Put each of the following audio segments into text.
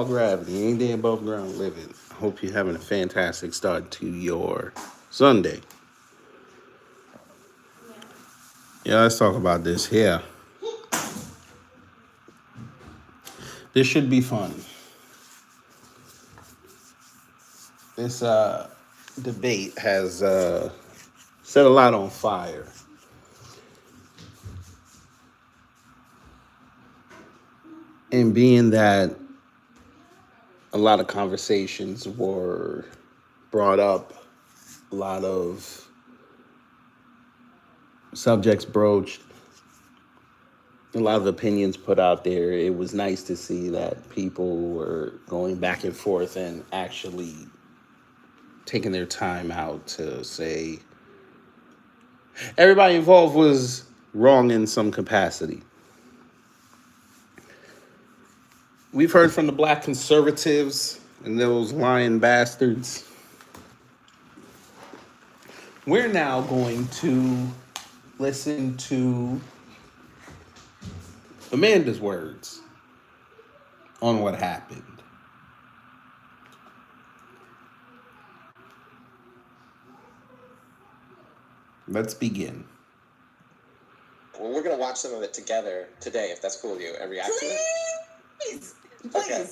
Gravity, anything above ground living. Hope you're having a fantastic start to your Sunday. Yeah, let's talk about this here. This should be fun. This debate has set a lot on fire. And being that a lot of conversations were brought up, a lot of subjects broached, a lot of opinions put out there. It was nice to see that people were going back and forth and actually taking their time out to say everybody involved was wrong in some capacity. We've heard from the black conservatives and those lying bastards. We're now going to listen to Amanda's words on what happened. Let's begin. Well, we're going to watch some of it together today, if that's cool with you, and react to it. Please. Okay.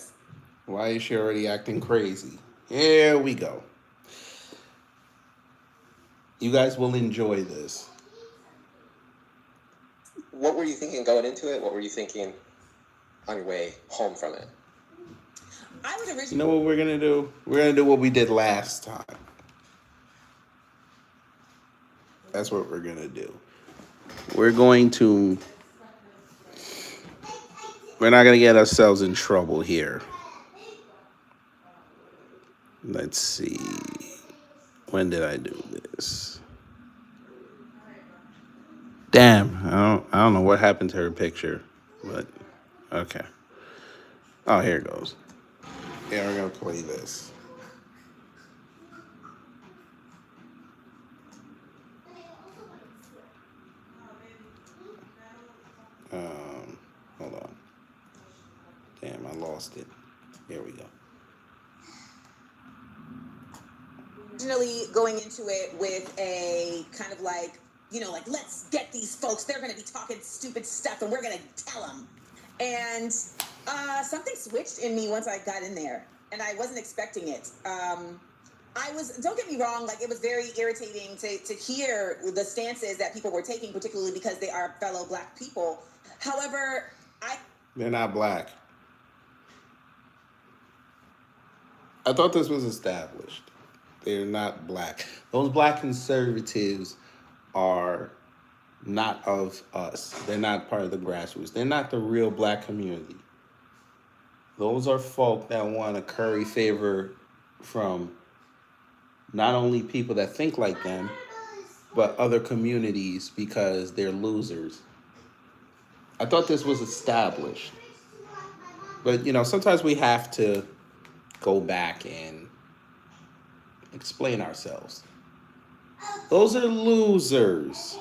Why is she already acting crazy? Here we go. You guys will enjoy this. What were you thinking going into it? What were you thinking on your way home from it? I was originally. You know what we're going to do? We're going to do what we did last time. That's what we're going to do. We're not going to get ourselves in trouble here. Let's see. When did I do this? Damn, I don't know what happened to her picture, but okay. Oh, here it goes. Yeah, we're gonna play this. Hold on. Damn, I lost it. Here we go. Originally going into it with a kind of like, like, let's get these folks. They're going to be talking stupid stuff and we're going to tell them. And something switched in me once I got in there. And I wasn't expecting it. Don't get me wrong, like, it was very irritating to hear the stances that people were taking, particularly because they are fellow black people. However, They're not black. I thought this was established. They're not black. Those black conservatives are not of us. They're not part of the grassroots. They're not the real black community. Those are folk that want to curry favor from not only people that think like them, but other communities because they're losers. I thought this was established. But, sometimes we have to go back and explain ourselves. Those are losers.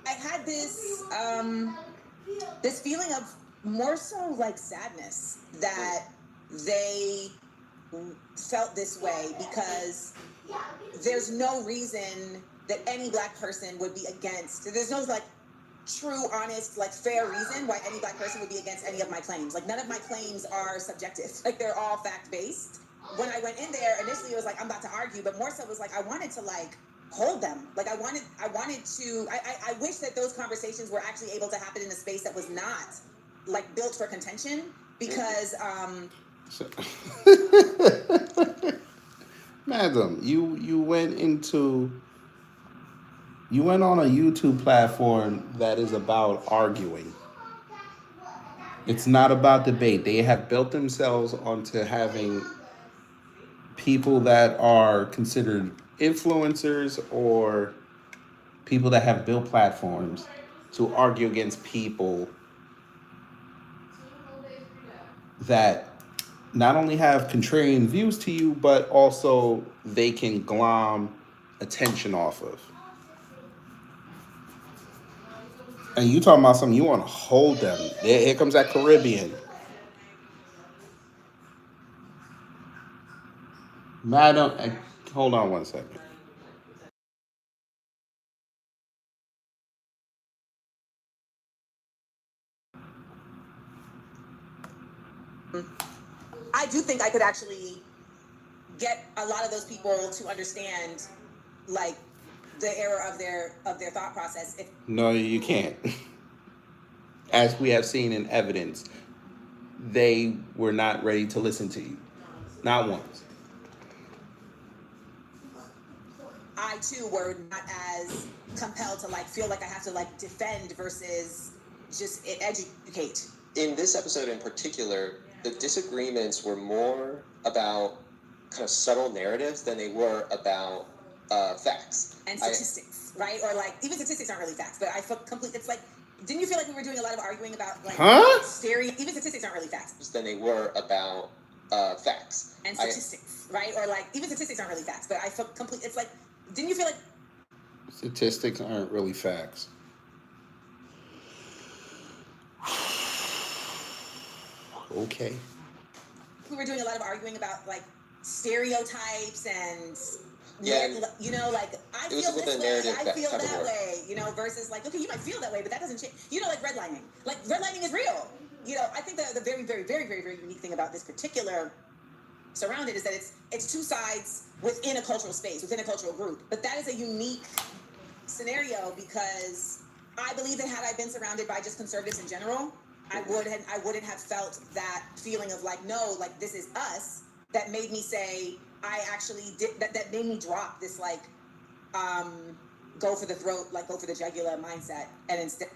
I had this this feeling of more so like sadness that they felt this way because there's no reason that any black person would be against. There's no like true, honest, like fair reason why any black person would be against any of my claims. Like, none of my claims are subjective. Like, they're all fact-based. When I went in there, initially it was like, I'm about to argue, but more so it was like, I wanted to like hold them. Like, I wish that those conversations were actually able to happen in a space that was not like built for contention because Madam, you went on a YouTube platform that is about arguing. It's not about debate. They have built themselves onto having people that are considered influencers or people that have built platforms to argue against people that not only have contrarian views to you, but also they can glom attention off of. And you talking about something you want to hold them. Here comes that Caribbean. Madam, hold on one second. I do think I could actually get a lot of those people to understand, like, the error of their thought process. If No, you can't. As we have seen in evidence, they were not ready to listen to you. Not once. I too were not as compelled to like feel like I have to like defend versus just educate. In this episode in particular, the disagreements were more about kind of subtle narratives than they were about facts. And statistics, right? Or like even statistics aren't really facts, but I feel complete. It's like, didn't you feel like we were doing a lot of arguing about like stereo? Even statistics aren't really facts. Than they were about facts. And statistics, right? Or like even statistics aren't really facts, but I feel complete. It's like, didn't you feel like statistics aren't really facts? Okay. We were doing a lot of arguing about like stereotypes and you know, like I feel this way, I feel that way, you know, versus like, okay, you might feel that way, but that doesn't change. You know, like redlining. Like redlining is real. You know, I think the very, very, very, very, very unique thing about this particular surrounded is that it's two sides within a cultural space, within a cultural group. But that is a unique scenario because I believe that had I been surrounded by just conservatives in general, I wouldn't have felt that feeling of like, no, like this is us, that made me say I actually did that made me drop this like go for the throat, like go for the jugular mindset. And instead,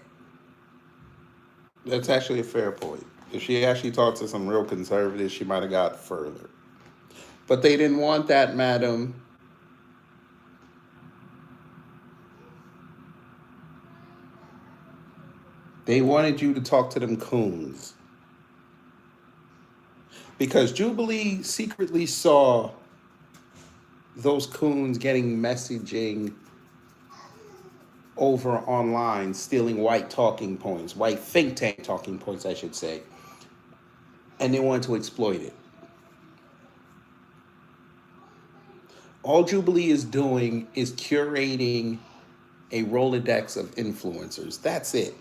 that's actually a fair point. If she actually talked to some real conservatives, she might have got further. But they didn't want that, madam. They wanted you to talk to them coons. Because Jubilee secretly saw those coons getting messaging over online, stealing white talking points, white think tank talking points, I should say. And they wanted to exploit it. All Jubilee is doing is curating a Rolodex of influencers. That's it.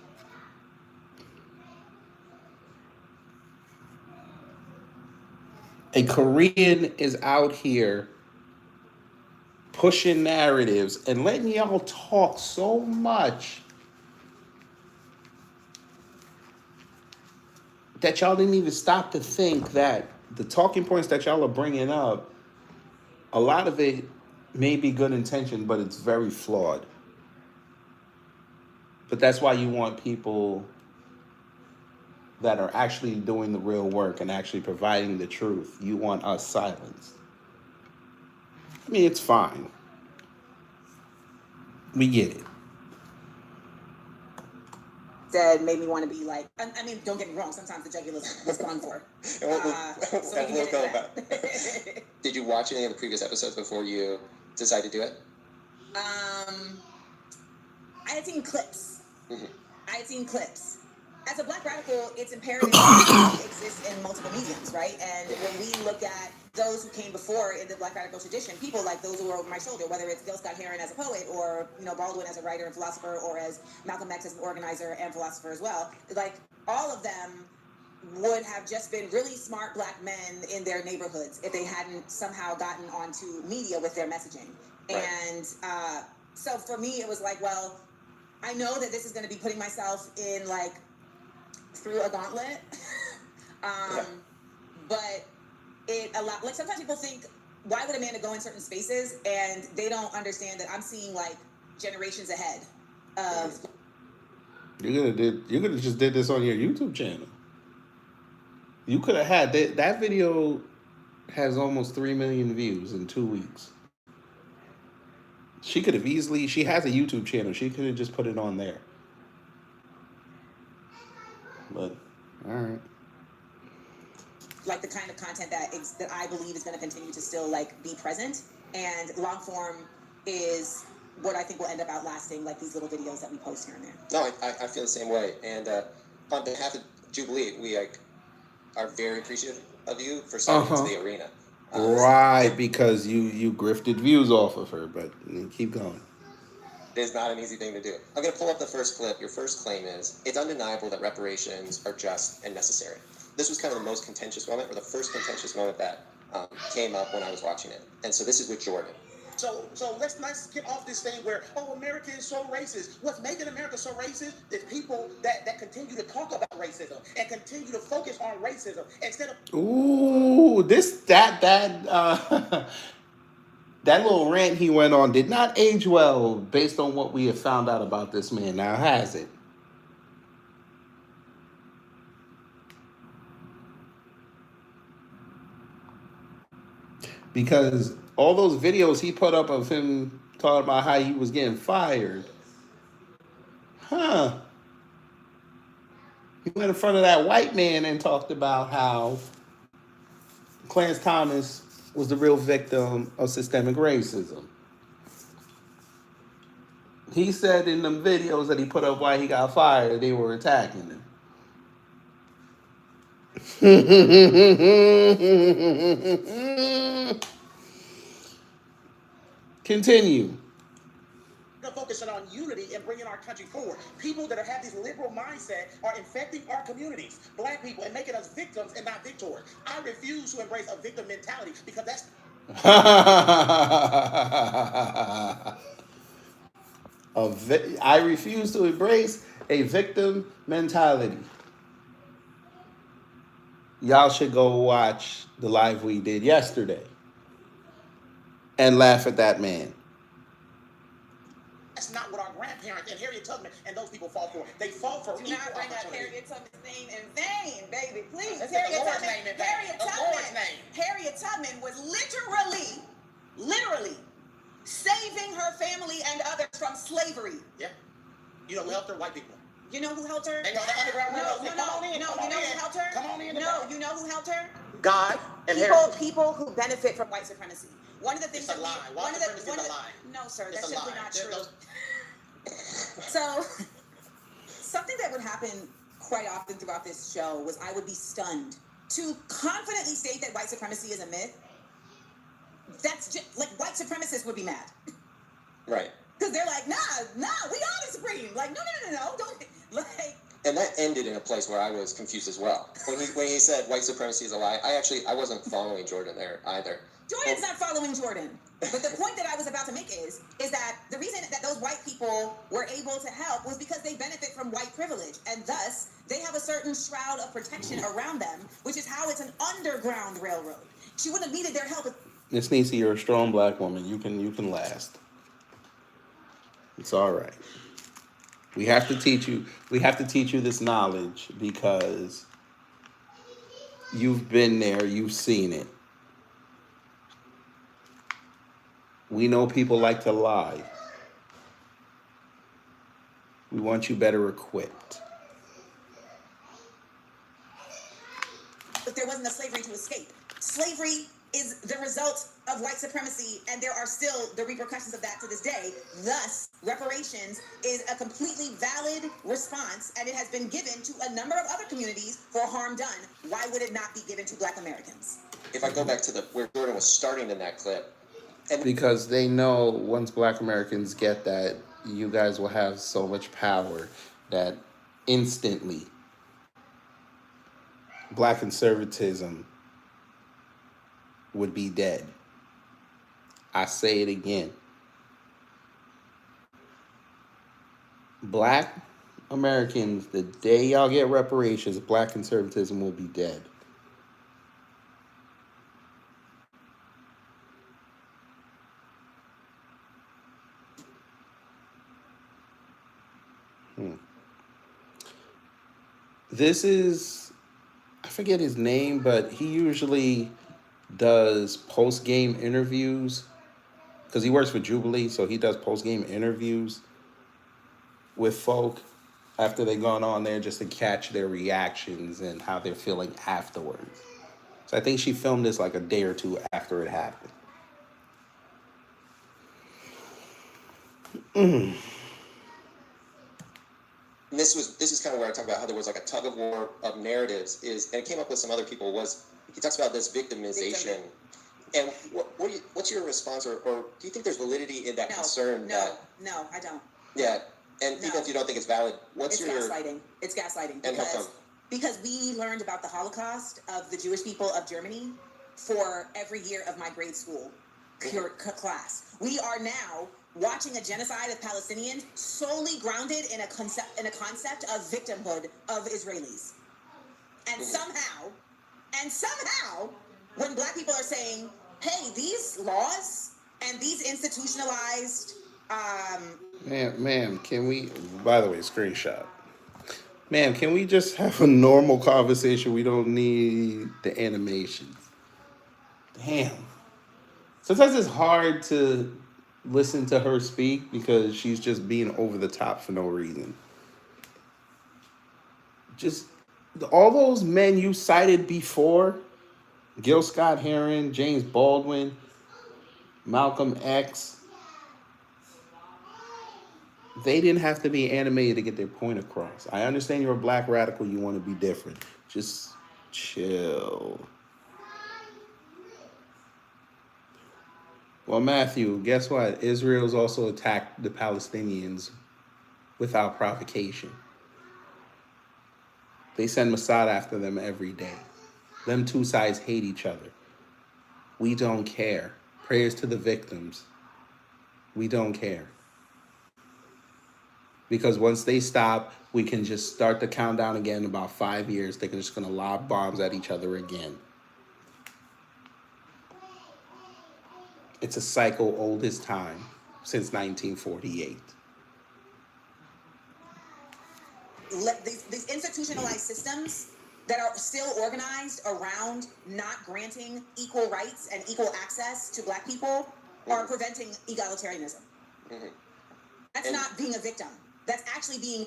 A Korean is out here pushing narratives and letting y'all talk so much that y'all didn't even stop to think that the talking points that y'all are bringing up, a lot of it may be good intention, but it's very flawed. But that's why you want people that are actually doing the real work and actually providing the truth. You want us silenced. I mean, it's fine. We get it. that made me want to be like, I mean, don't get me wrong, sometimes the jugular was gone for. Did you watch any of the previous episodes before you decided to do it? I had seen clips. Mm-hmm. I had seen clips. As a Black radical, it's imperative that we exist in multiple mediums, right? And when we look at those who came before in the Black radical tradition, people like those who were over my shoulder, whether it's Gil Scott-Heron as a poet, or Baldwin as a writer and philosopher, or as Malcolm X as an organizer and philosopher as well, like all of them would have just been really smart Black men in their neighborhoods if they hadn't somehow gotten onto media with their messaging. Right. And so for me, it was like, well, I know that this is going to be putting myself in like through a gauntlet. But it allows, like sometimes people think, why would Amanda go in certain spaces? And they don't understand that I'm seeing like generations ahead of. You could have just did this on your YouTube channel. You could have had that video has almost 3 million views in 2 weeks. She could have easily, she has a YouTube channel. She could have just put it on there. But, all right. Like the kind of content that I believe is going to continue to still like be present, and long form is what I think will end up outlasting like these little videos that we post here and there. No, I feel the same way. And on behalf of Jubilee, we are very appreciative of you for stepping into the arena. Right, because you grifted views off of her, but keep going. It is not an easy thing to do. I'm going to pull up the first clip. Your first claim is, it's undeniable that reparations are just and necessary. This was kind of the most contentious moment, or the first contentious moment that came up when I was watching it. And so this is with Jordan. So let's get off this thing where, oh, America is so racist. What's making America so racist is people that continue to talk about racism and continue to focus on racism instead of that little rant he went on did not age well based on what we have found out about this man. Now, has it? Because all those videos he put up of him talking about how he was getting fired. He went in front of that white man and talked about how Clarence Thomas was the real victim of systemic racism. He said in them videos that he put up why he got fired, they were attacking him. Continue. focusing on unity and bringing our country forward. People that have this liberal mindset are infecting our communities, black people, and making us victims and not victors. I refuse to embrace a victim mentality because that's I refuse to embrace a victim mentality. Y'all should go watch the live we did yesterday and laugh at that man. That's not what our grandparents and Harriet Tubman and those people fought for. They fought for Do equal not bring up opportunity. Harriet Tubman's name in vain, baby. Please. Let's get the Lord's name in vain. Harriet Tubman was literally saving her family and others from slavery. Yeah. You know who helped her? White people. You know who helped her? They know the Underground Railroad. No. You know who helped her? Come on in. No, you know who helped her? God and Harriet. People who benefit from white supremacy. One of the things It's a lie. White supremacy is a lie. No, sir, It's that's a simply lie. not true. So, something that would happen quite often throughout this show was I would be stunned to confidently state that white supremacy is a myth. That's just like white supremacists would be mad. Right. Because they're like, nah, we are the supreme. Like, no, don't like. And that ended in a place where I was confused as well. When he said white supremacy is a lie, I wasn't following Jordan there either. Jordan's not following Jordan. But the point that I was about to make is that the reason that those white people were able to help was because they benefit from white privilege. And thus, they have a certain shroud of protection around them, which is how it's an underground railroad. She wouldn't have needed their help. Miss Niecy, you're a strong black woman. You can last. It's all right. We have to teach you this knowledge because you've been there, you've seen it. We know people like to lie. We want you better equipped. But there wasn't a slavery to escape. Slavery is the result of white supremacy, and there are still the repercussions of that to this day. Thus, reparations is a completely valid response, and it has been given to a number of other communities for harm done. Why would it not be given to Black Americans? If I go back to where Jordan was starting in that clip, because they know once Black Americans get that, you guys will have so much power that instantly Black conservatism would be dead. I say it again. Black Americans, the day y'all get reparations, Black conservatism will be dead. This is, I forget his name, but he usually does post-game interviews because he works for Jubilee, so he does post-game interviews with folk after they've gone on there just to catch their reactions and how they're feeling afterwards. So I think she filmed this like a day or two after it happened. Mm. And this is kind of where I talk about how there was like a tug of war of narratives is, and it came up with some other people, was he talks about this victimization. And what's your response, or do you think there's validity in that concern? No, I don't. Yeah, and even if you don't think it's valid, It's gaslighting. It's gaslighting. And how come? Because we learned about the Holocaust of the Jewish people of Germany for every year of my grade school class. We are now watching a genocide of Palestinians solely grounded in a concept of victimhood of Israelis. And somehow, when black people are saying, hey, these laws and these institutionalized Ma'am, can we, by the way, screenshot. Ma'am, can we just have a normal conversation? We don't need the animations. Damn. Sometimes it's hard to listen to her speak because she's just being over the top for no reason. Just all those men you cited before, Gil Scott Heron, James Baldwin, Malcolm X, they didn't have to be animated to get their point across. I understand you're a black radical, you want to be different. Just chill. Well, Matthew, guess what? Israel's also attacked the Palestinians without provocation. They send Mossad after them every day. Them two sides hate each other. We don't care. Prayers to the victims. We don't care. Because once they stop, we can just start the countdown again in about 5 years. They're just going to lob bombs at each other again. It's a cycle old as time, since 1948. These institutionalized systems that are still organized around not granting equal rights and equal access to black people are preventing egalitarianism. Mm-hmm. That's not being a victim. That's actually being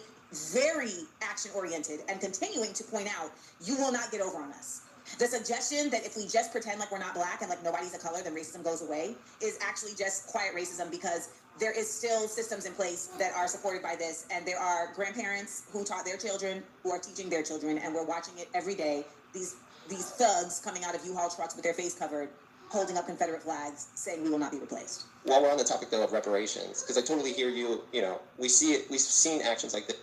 very action-oriented and continuing to point out, you will not get over on us. The suggestion that if we just pretend like we're not black and like nobody's a color, then racism goes away is actually just quiet racism, because there is still systems in place that are supported by this, and there are grandparents who taught their children, who are teaching their children, and we're watching it every day. These thugs coming out of U-Haul trucks with their face covered, holding up Confederate flags, saying we will not be replaced. While we're on the topic though of reparations, because I totally hear you. You know, we've seen actions like this.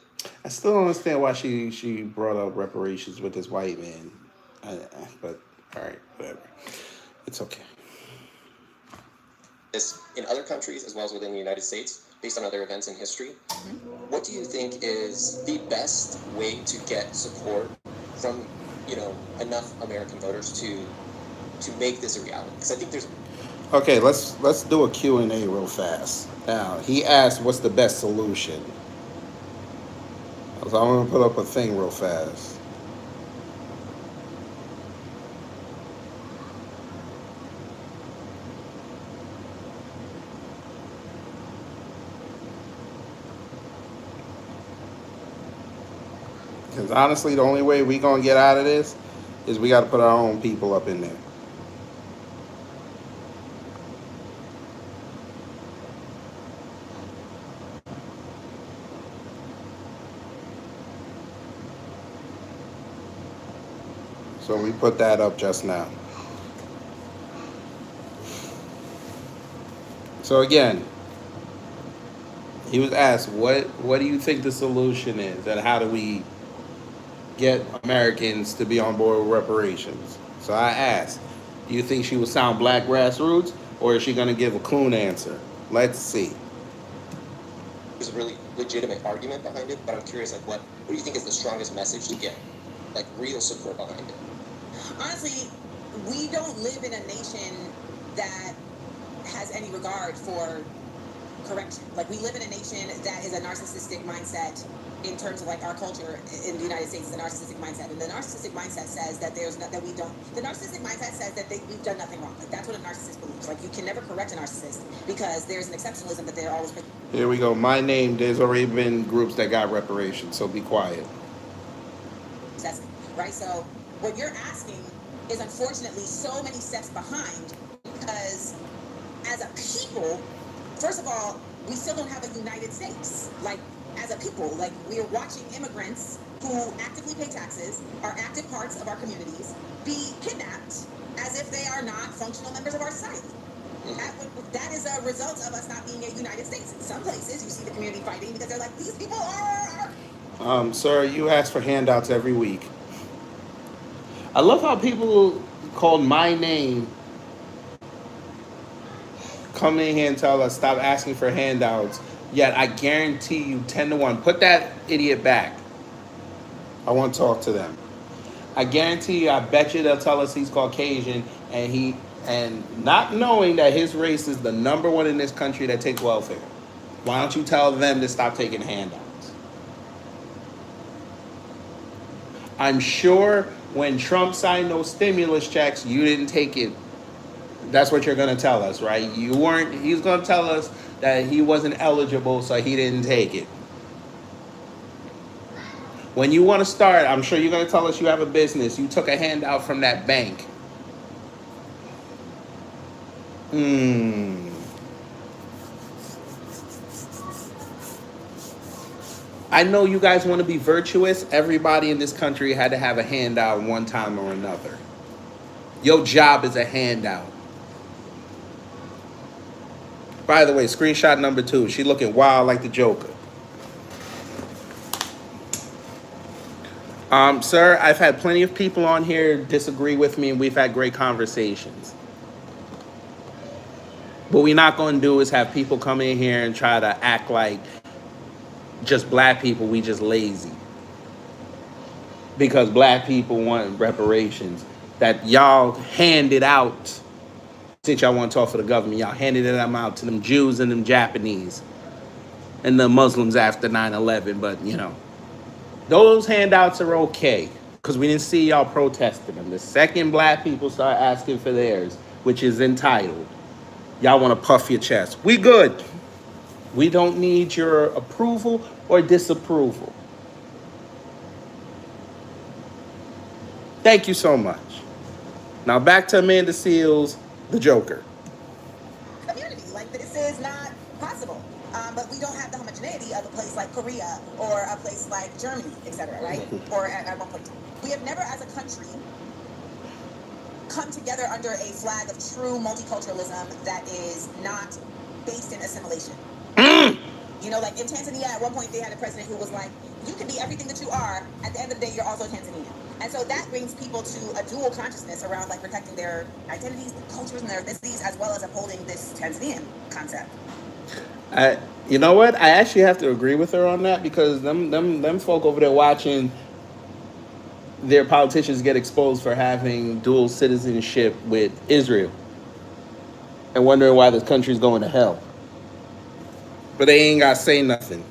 I still don't understand why she brought up reparations with this white man. But all right, whatever. It's okay. This in other countries as well as within the United States, based on other events in history. Mm-hmm. What do you think is the best way to get support from, enough American voters to make this a reality? Because I think there's. Okay, let's do a Q&A real fast. Now, he asked, what's the best solution? So I'm going to put up a thing real fast. Because honestly, the only way we going to get out of this is we got to put our own people up in there. So we put that up just now. So again, he was asked, what do you think the solution is, and how do we get Americans to be on board with reparations? So I asked, do you think she will sound black grassroots, or is she going to give a coon answer? Let's see. There's a really legitimate argument behind it, but I'm curious, what do you think is the strongest message to get, real support behind it? Honestly, we don't live in a nation that has any regard for correction. We live in a nation that is a narcissistic mindset in terms of our culture in the United States is a narcissistic mindset. And the narcissistic mindset says that the narcissistic mindset says that we've done nothing wrong. That's what a narcissist believes. You can never correct a narcissist because there's an exceptionalism that they're always. Here we go. My name, there's already been groups that got reparations, so be quiet. Right? So what you're asking is unfortunately so many steps behind, because as a people, first of all, we still don't have a United States. Like, as a people, like, we're watching immigrants who actively pay taxes, are active parts of our communities, be kidnapped as if they are not functional members of our society. That is a result of us not being a United States. In some places, you see the community fighting because they're like, these people are. Sir, you ask for handouts every week. I love how people called my name come in here and tell us stop asking for handouts. Yet I guarantee you 10 to 1. Put that idiot back. I want to talk to them. I guarantee you, I bet you they'll tell us he's Caucasian and not knowing that his race is the #1 in this country that takes welfare. Why don't you tell them to stop taking handouts? I'm sure when Trump signed those stimulus checks, you didn't take it. That's what you're going to tell us, right? You weren't. He's going to tell us that he wasn't eligible, so he didn't take it. When you want to start, I'm sure you're going to tell us you have a business. You took a handout from that bank. I know you guys want to be virtuous. Everybody in this country had to have a handout one time or another. Your job is a handout. By the way, screenshot number 2. She looking wild like the Joker. Sir, I've had plenty of people on here disagree with me, and we've had great conversations. What we're not going to do is have people come in here and try to act like just black people, we just lazy. Because black people want reparations that y'all handed out. Since y'all want to talk for the government, y'all handed them out to them Jews and them Japanese and the Muslims after 9/11. But, those handouts are okay because we didn't see y'all protesting them. The second black people start asking for theirs, which is entitled, y'all want to puff your chest. We good. We don't need your approval or disapproval. Thank you so much. Now back to Amanda Seals, the Joker. Community. Like, this is not possible. But we don't have the homogeneity of a place like Korea or a place like Germany, etc., right? Or at one point. We have never, as a country, come together under a flag of true multiculturalism that is not based in assimilation. Like in Tanzania, at one point they had a president who was like, you can be everything that you are. At the end of the day, you're also Tanzanian. And so that brings people to a dual consciousness around like protecting their identities, their cultures, and their ethnicities, as well as upholding this Tanzanian concept. You know what? I actually have to agree with her on that because them folk over there watching their politicians get exposed for having dual citizenship with Israel and wondering why this country's going to hell. But they ain't got to say nothing.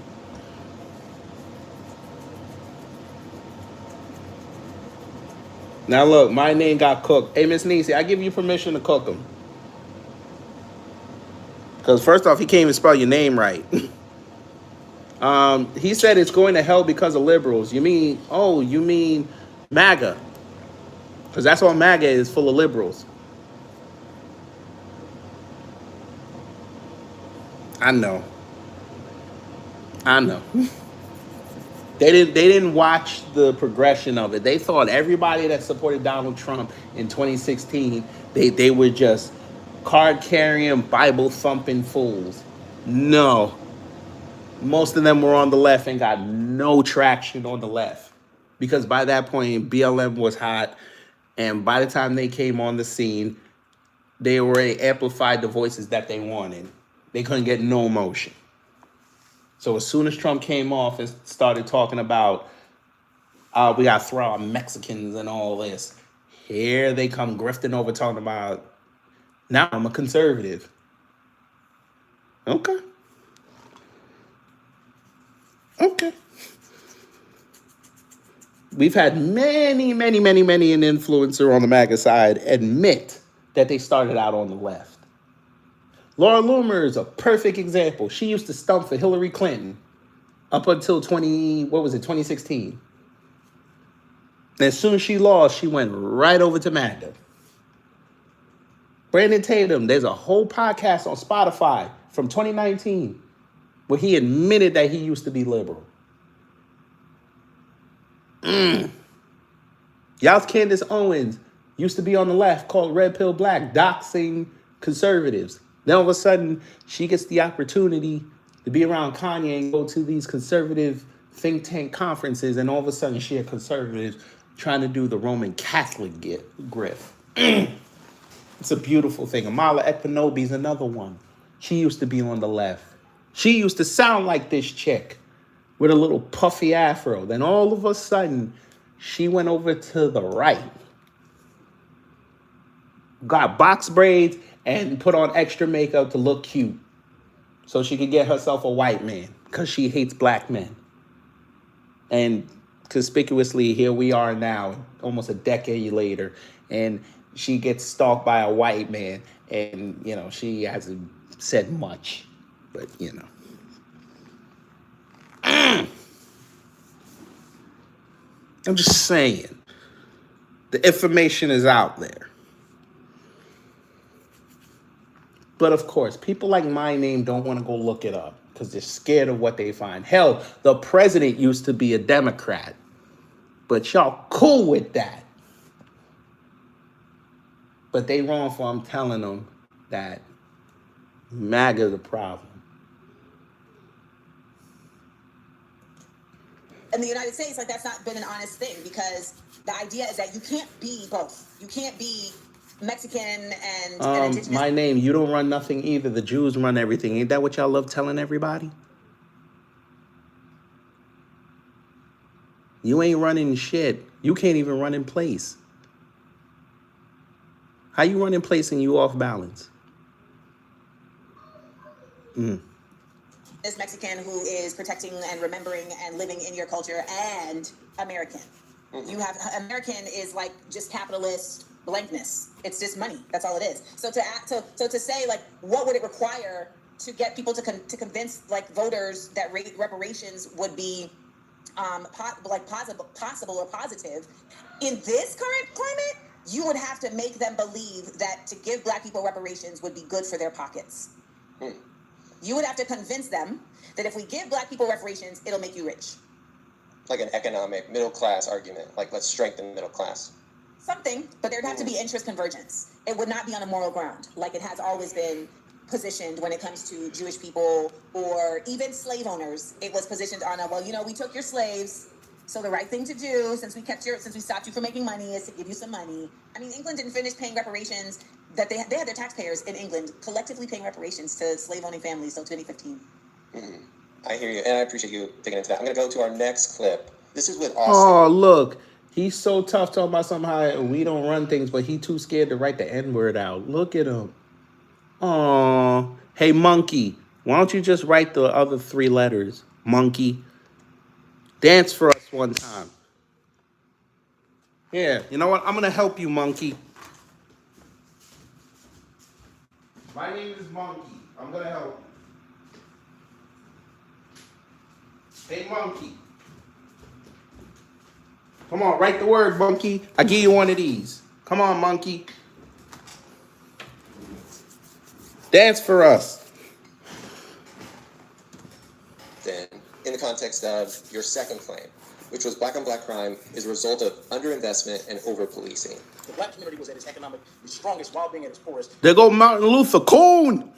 Now look, my name got cooked. Hey, Miss Niecy, I give you permission to cook them. Because first off, he can't even spell your name right. He said it's going to hell because of liberals. You mean MAGA? Because that's all MAGA is, full of liberals. I know. They didn't watch the progression of it. They thought everybody that supported Donald Trump in 2016, they were just card-carrying, Bible-thumping fools. No. Most of them were on the left and got no traction on the left. Because by that point, BLM was hot. And by the time they came on the scene, they already amplified the voices that they wanted. They couldn't get no motion. So as soon as Trump came off and started talking about, we got to throw out Mexicans and all this, here they come grifting over talking about, now I'm a conservative. Okay. We've had many an influencer on the MAGA side admit that they started out on the left. Laura Loomer is a perfect example. She used to stump for Hillary Clinton up until 2016. And as soon as she lost, she went right over to MAGA. Brandon Tatum, there's a whole podcast on Spotify from 2019 where he admitted that he used to be liberal. Y'all's Candace Owens used to be on the left, called Red Pill Black, doxing conservatives. Then all of a sudden, she gets the opportunity to be around Kanye and go to these conservative think tank conferences, and all of a sudden she a conservative trying to do the Roman Catholic grift. It's a beautiful thing. Amala Ekpanobi is another one. She used to be on the left. She used to sound like this chick with a little puffy afro. Then all of a sudden, she went over to the right. Got box braids and put on extra makeup to look cute so she could get herself a white man because she hates black men. And conspicuously, here we are now, almost a decade later, and she gets stalked by a white man, and, you know, she hasn't said much, but, you know. I'm just saying, the information is out there. But of course, people like my name don't want to go look it up because they're scared of what they find. Hell, the president used to be a Democrat, but y'all cool with that. But they wrong for I'm telling them that MAGA is a problem. In the United States, like, that's not been an honest thing, because the idea is that you can't be both. You can't be Mexican and indigenous. My name, you don't run nothing either. The Jews run everything. Ain't that what y'all love telling everybody? You ain't running shit. You can't even run in place. How you run in place and you off balance? This Mexican who is protecting and remembering and living in your culture, and American. You have American is like just capitalist blankness. It's just money. That's all it is. So to say, like, what would it require to get people to convince, like, voters that reparations would be possible or positive in this current climate? You would have to make them believe that to give black people reparations would be good for their pockets. You would have to convince them that if we give black people reparations, it'll make you rich. Like an economic middle class argument, like let's strengthen the middle class. Something, but there'd have to be interest convergence. It would not be on a moral ground, like it has always been positioned when it comes to Jewish people or even slave owners. It was positioned on a, well, you know, we took your slaves, so the right thing to do, since we stopped you from making money, is to give you some money. I mean, England didn't finish paying reparations. That they had their taxpayers in England collectively paying reparations to slave-owning families till 2015. I hear you, and I appreciate you digging into that. I'm going to go to our next clip. This is with Austin. Oh, look. He's so tough talking about somehow we don't run things, but he too scared to write the N-word out. Look at him. Oh, hey, monkey. Why don't you just write the other 3 letters? Monkey. Dance for us one time. Yeah, you know what? I'm going to help you, monkey. My name is Monkey. I'm going to help you. Hey, monkey. Come on, write the word, monkey. I give you one of these. Come on, monkey. Dance for us. Then, in the context of your second claim, which was black on black crime is a result of underinvestment and over-policing. The black community was at its economically strongest while being at its poorest. There go Martin Luther Coon.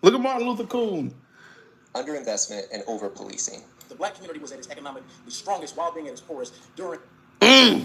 Look at Martin Luther Coon. Underinvestment and over-policing. The black community was at its economically strongest while being at its poorest during the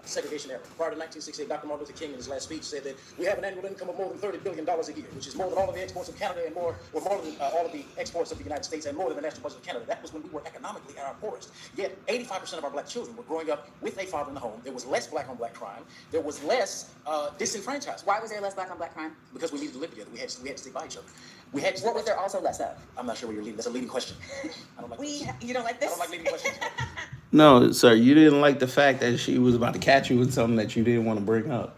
segregation era. Prior to 1968, Dr. Martin Luther King in his last speech said that we have an annual income of more than $30 billion a year, which is more than all of the exports of Canada and more than all of the exports of the United States and more than the national budget of Canada. That was when we were economically at our poorest. Yet 85% of our black children were growing up with a father in the home. There was less black on black crime. There was less disenfranchisement. Why was there less black on black crime? Because we needed to live together. We had to stay by each other. What was there also less of? I'm not sure where you're leading. That's a leading question. I don't like this. You don't like this? I don't like leading questions. No, sir, you didn't like the fact that she was about to catch you with something that you didn't want to bring up.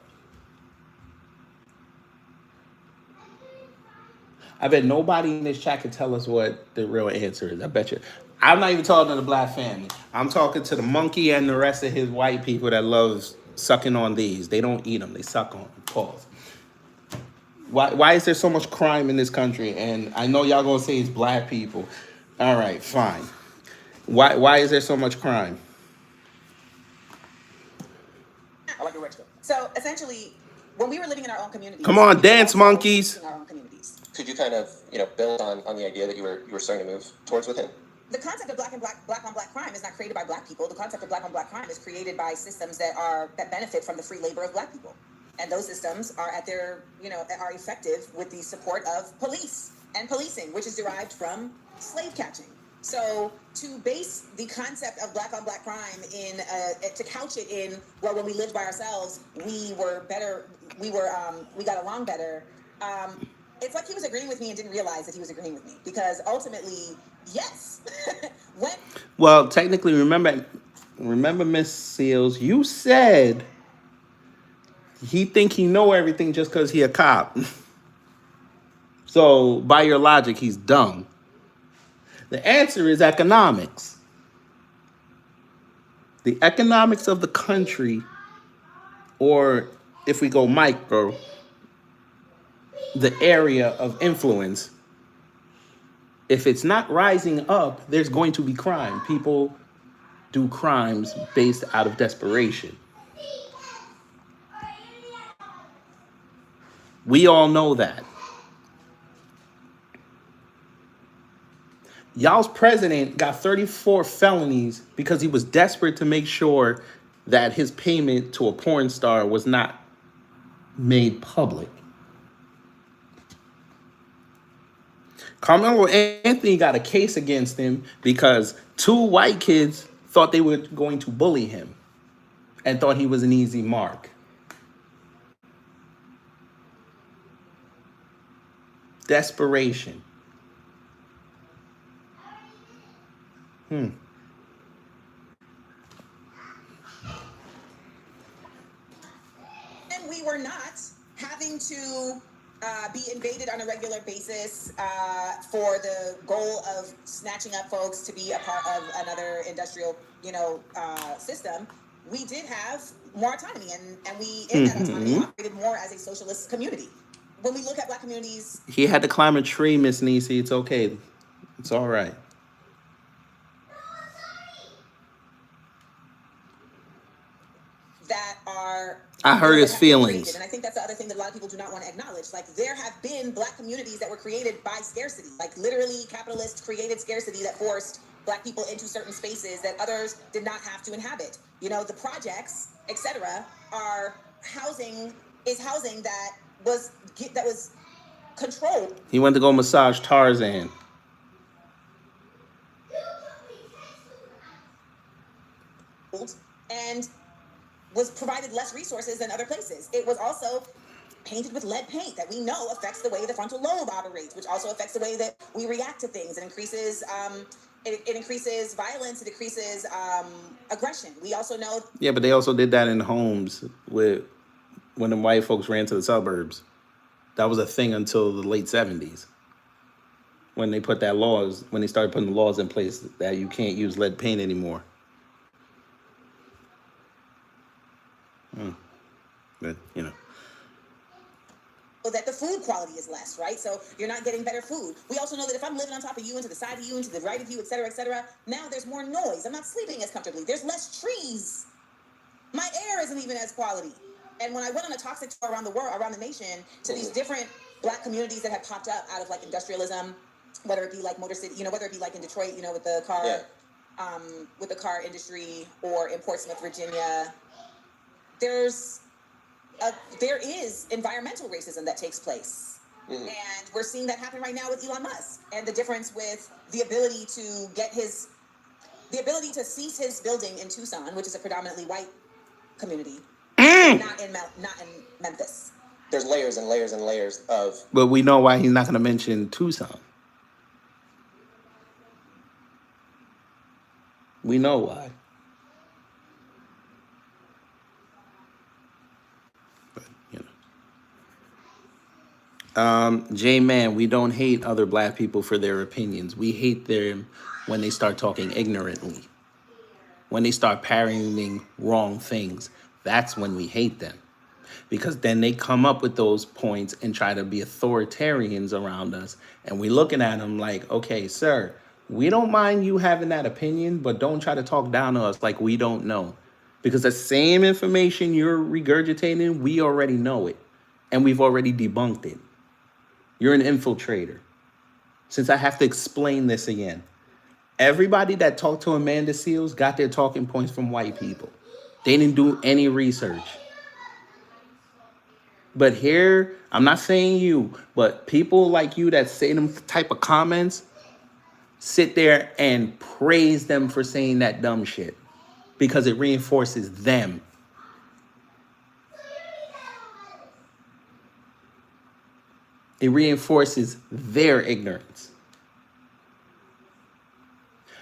I bet nobody in this chat can tell us what the real answer is. I bet you. I'm not even talking to the black family. I'm talking to the monkey and the rest of his white people that loves sucking on these. They don't eat them. They suck on them. Pause. Why is there so much crime in this country? And I know y'all gonna say it's black people. All right, fine. Why is there so much crime? I like the Rex. So essentially, when we were living in our own communities, Come on, we were dance also monkeys. in our own communities. Could you kind of, build on the idea that you were starting to move towards with him? The concept of black on black crime is not created by black people. The concept of black on black crime is created by systems that benefit from the free labor of black people. And those systems are at their, are effective with the support of police and policing, which is derived from slave catching. So to base the concept of black on black crime in, to couch it in, well, when we lived by ourselves, we were better, we got along better. It's like he was agreeing with me and didn't realize that he was agreeing with me, because ultimately, yes. Well, technically, remember, Miss Seals, you said he think he know everything just because he a cop. So by your logic, he's dumb. The answer is economics. The economics of the country, or if we go micro, the area of influence. If it's not rising up, there's going to be crime. People do crimes based out of desperation. We all know that. Y'all's president got 34 felonies because he was desperate to make sure that his payment to a porn star was not made public. Carmelo Anthony got a case against him because 2 white kids thought they were going to bully him and thought he was an easy mark. Desperation. And we were not having to be invaded on a regular basis for the goal of snatching up folks to be a part of another industrial, system. We did have more autonomy, and we, in that autonomy, operated more as a socialist community. When we look at black communities, He had to climb a tree, Miss Nisi. It's okay. It's all right. that are I heard his that have been feelings. created. And I think that's the other thing that a lot of people do not want to acknowledge. Like, there have been black communities that were created by scarcity, like literally capitalists created scarcity that forced black people into certain spaces that others did not have to inhabit. The projects, etc., are housing that was controlled. He went to go massage Tarzan. And was provided less resources than other places. It was also painted with lead paint that we know affects the way the frontal lobe operates, which also affects the way that we react to things. It increases it increases violence. It increases aggression. We also know. Yeah, but they also did that in homes when the white folks ran to the suburbs. That was a thing until the late 70s. When they started putting the laws in place that you can't use lead paint anymore. But, that the food quality is less, right? So you're not getting better food. We also know that if I'm living on top of you and to the side of you and to the right of you, et cetera, now there's more noise. I'm not sleeping as comfortably. There's less trees. My air isn't even as quality. And when I went on a toxic tour around the world, around the nation, to these different black communities that had popped up out of like industrialism, whether it be like Motor City, whether it be like in Detroit, with the car, with the car industry, or in Portsmouth, Virginia, there is environmental racism that takes place. And we're seeing that happen right now with Elon Musk, and the difference with the ability to cease his building in Tucson, which is a predominantly white community, not in Memphis. There's layers and layers and layers of. But we know why he's not going to mention Tucson. We know why. J-Man, we don't hate other black people for their opinions. We hate them when they start talking ignorantly. When they start parroting wrong things. That's when we hate them. because then they come up with those points and try to be authoritarians around us. And we looking at them like, okay, sir, we don't mind you having that opinion, but don't try to talk down to us like we don't know. Because the same information you're regurgitating, we already know it. And we've already debunked it. You're an infiltrator. Since I have to explain this again. Everybody that talked to Amanda Seals got their talking points from white people. They didn't do any research. But here, I'm not saying you, but people like you that say them type of comments, sit there and praise them for saying that dumb shit because it reinforces them. It reinforces their ignorance.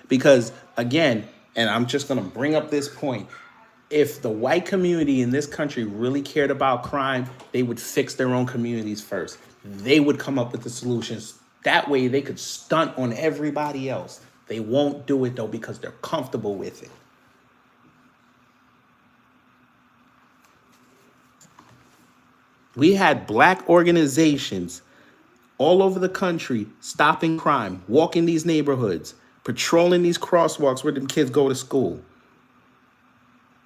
Because again, and I'm just going to bring up this point, if the white community in this country really cared about crime, they would fix their own communities first. They would come up with the solutions. That way they could stunt on everybody else. They won't do it though because they're comfortable with it. We had black organizations all over the country stopping crime, walking these neighborhoods, patrolling these crosswalks where the kids go to school,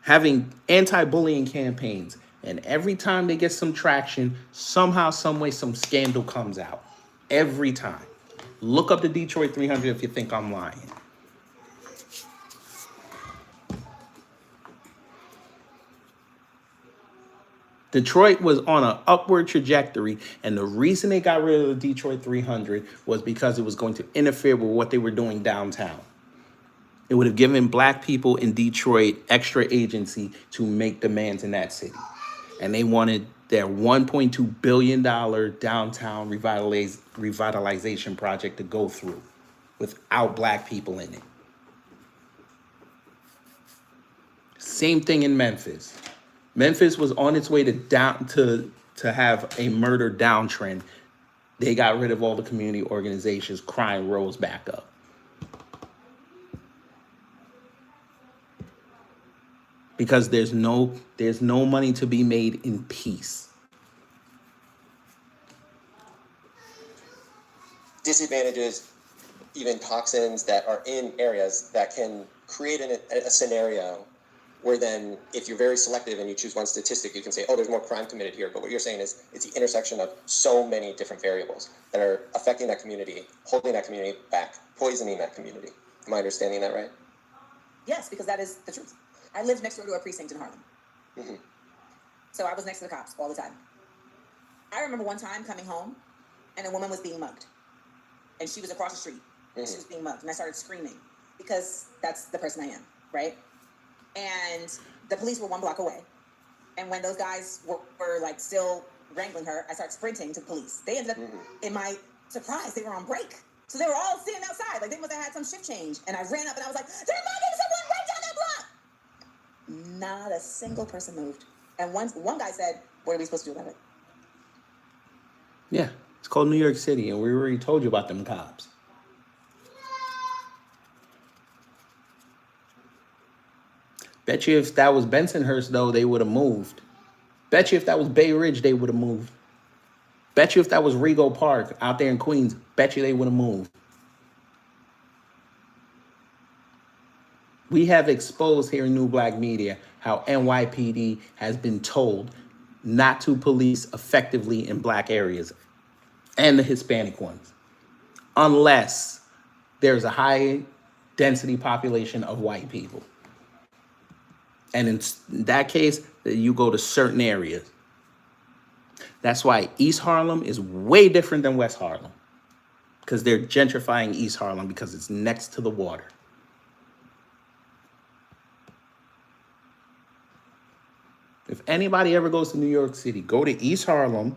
having anti-bullying campaigns. And every time they get some traction, somehow, some way, some scandal comes out. Every time. Look up the Detroit 300 if you think I'm lying. Detroit was on an upward trajectory, and the reason they got rid of the Detroit 300 was because it was going to interfere with what they were doing downtown. It would have given black people in Detroit extra agency to make demands in that city. And they wanted their $1.2 billion downtown revitalization project to go through without black people in it. Same thing in Memphis. Memphis was on its way to have a murder downtrend. They got rid of all the community organizations. Crime rose back up. Because there's no money to be made in peace. Disadvantages, even toxins that are in areas that can create a scenario where then if you're very selective and you choose one statistic, you can say, oh, there's more crime committed here. But what you're saying is it's the intersection of so many different variables that are affecting that community, holding that community back, poisoning that community. Am I understanding that right? Yes, because that is the truth. I lived next door to a precinct in Harlem. Mm-hmm. So I was next to the cops all the time. I remember one time coming home and a woman was being mugged. And she was across the street. Mm-hmm. She was being mugged. And I started screaming because that's the person I am, right? And the police were one block away. And when those guys were like still wrangling her, I started sprinting to the police. They ended up, in my surprise, they were on break. So they were all sitting outside. Like they must have had some shift change. And I ran up and I was like, they're mugging someone right down that block. Not a single person moved. And one guy said, what are we supposed to do about it? Yeah, it's called New York City. And we already told you about them cops. Bet you if that was Bensonhurst, though, they would have moved. Bet you if that was Bay Ridge, they would have moved. Bet you if that was Rego Park out there in Queens, bet you they would have moved. We have exposed here in New Black Media how NYPD has been told not to police effectively in black areas and the Hispanic ones, unless there's a high density population of white people. And in that case, you go to certain areas. That's why East Harlem is way different than West Harlem. Because they're gentrifying East Harlem because it's next to the water. If anybody ever goes to New York City, go to East Harlem,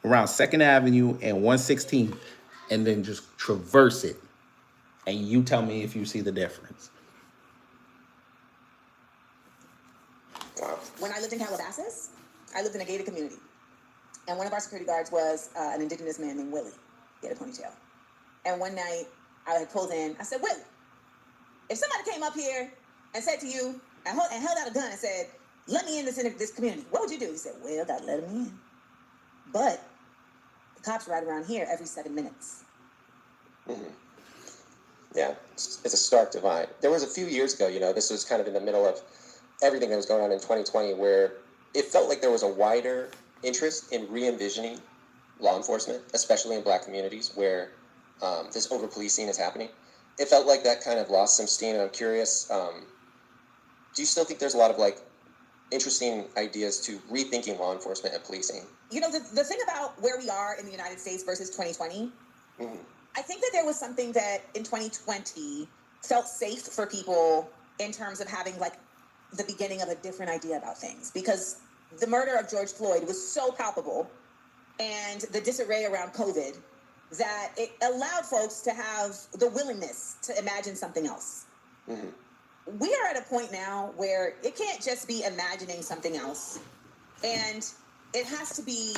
around 2nd Avenue and 116th, and then just traverse it. And you tell me if you see the difference. When I lived in Calabasas, I lived in a gated community. And one of our security guards was an indigenous man named Willie. He had a ponytail. And one night, I had pulled in. I said, Willie, if somebody came up here and said to you, and held out a gun and said, let me in this community. What would you do? He said, well, gotta let him in. But the cops ride around here every 7 minutes. Mm-hmm. Yeah, it's a stark divide. There was a few years ago, this was kind of in the middle of everything that was going on in 2020, where it felt like there was a wider interest in re-envisioning law enforcement, especially in Black communities where this over-policing is happening. It felt like that kind of lost some steam, and I'm curious, do you still think there's a lot of interesting ideas to rethinking law enforcement and policing? The thing about where we are in the United States versus 2020, mm-hmm. I think that there was something that in 2020 felt safe for people in terms of having the beginning of a different idea about things, because the murder of George Floyd was so palpable and the disarray around COVID that it allowed folks to have the willingness to imagine something else. Mm-hmm. We are at a point now where it can't just be imagining something else, and it has to be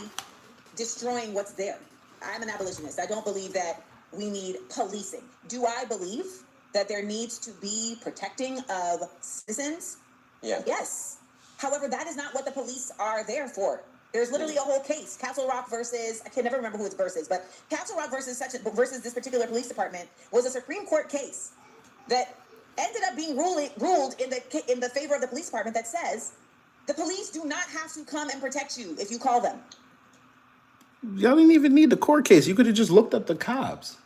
destroying what's there. I'm an abolitionist. I don't believe that we need policing. Do I believe that there needs to be protecting of citizens? Yeah. Yes. However, that is not what the police are there for. There's literally a whole case, Castle Rock versus, I can never remember who it's versus, but Castle Rock versus this particular police department was a Supreme Court case that ended up being ruled in the favor of the police department, that says the police do not have to come and protect you if you call them. Y'all didn't even need the court case. You could have just looked up the cops.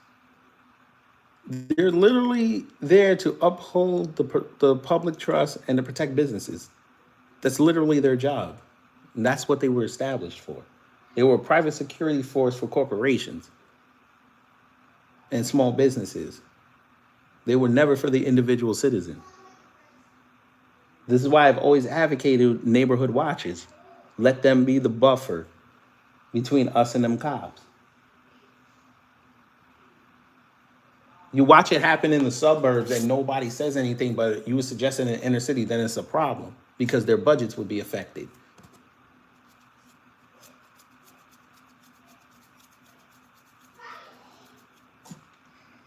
They're literally there to uphold the public trust and to protect businesses. That's literally their job. And that's what they were established for. They were a private security force for corporations and small businesses. They were never for the individual citizen. This is why I've always advocated neighborhood watches. Let them be the buffer between us and them cops. You watch it happen in the suburbs and nobody says anything, but you would suggest in the inner city, then it's a problem because their budgets would be affected.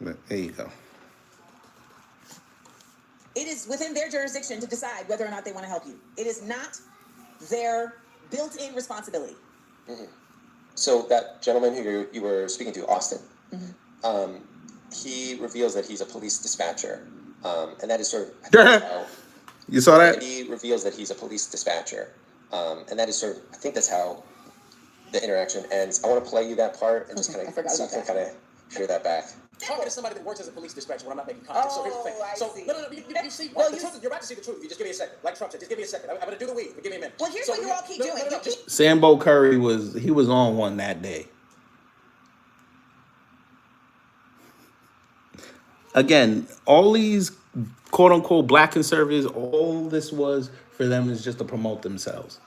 But there you go. It is within their jurisdiction to decide whether or not they want to help you. It is not their built-in responsibility. Mm-hmm. So that gentleman who you were speaking to, Austin, mm-hmm. He reveals that he's a police dispatcher, and that is sort of how, you saw that? He reveals that he's a police dispatcher, and that is sort of, I think that's how the interaction ends. I want to play you that part and just kind of so you can kind of hear that back. Talking to somebody that works as a police dispatcher when I'm not making contact. So here's the thing. You see, you're about to see the truth. You just give me a second. Like Trump said, just give me a second. I'm going to do the weed, but give me a minute. Well, here's what you all keep doing. Sambo Curry was on one that day. Again, all these quote unquote Black conservatives, all this was for them is just to promote themselves.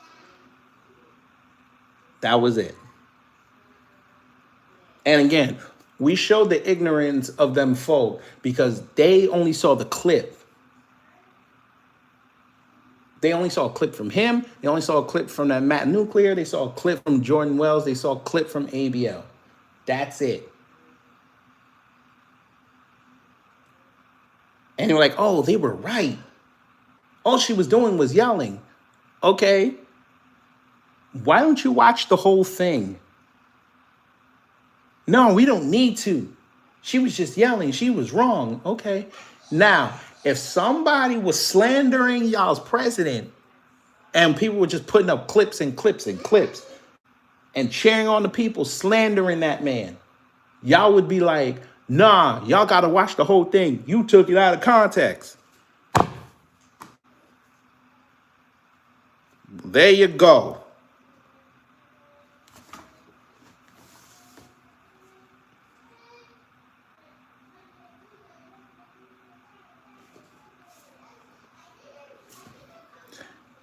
That was it. And again, we showed the ignorance of them folk because they only saw the clip. They only saw a clip from him. They only saw a clip from that Matt Nuclear. They saw a clip from Jordan Wells. They saw a clip from ABL. That's it. And they were like, oh, they were right. All she was doing was yelling. Okay. Why don't you watch the whole thing? No, we don't need to. She was just yelling. She was wrong. Okay. Now, if somebody was slandering y'all's president and people were just putting up clips and clips and clips and cheering on the people slandering that man, y'all would be like, nah, y'all got to watch the whole thing. You took it out of context. There you go.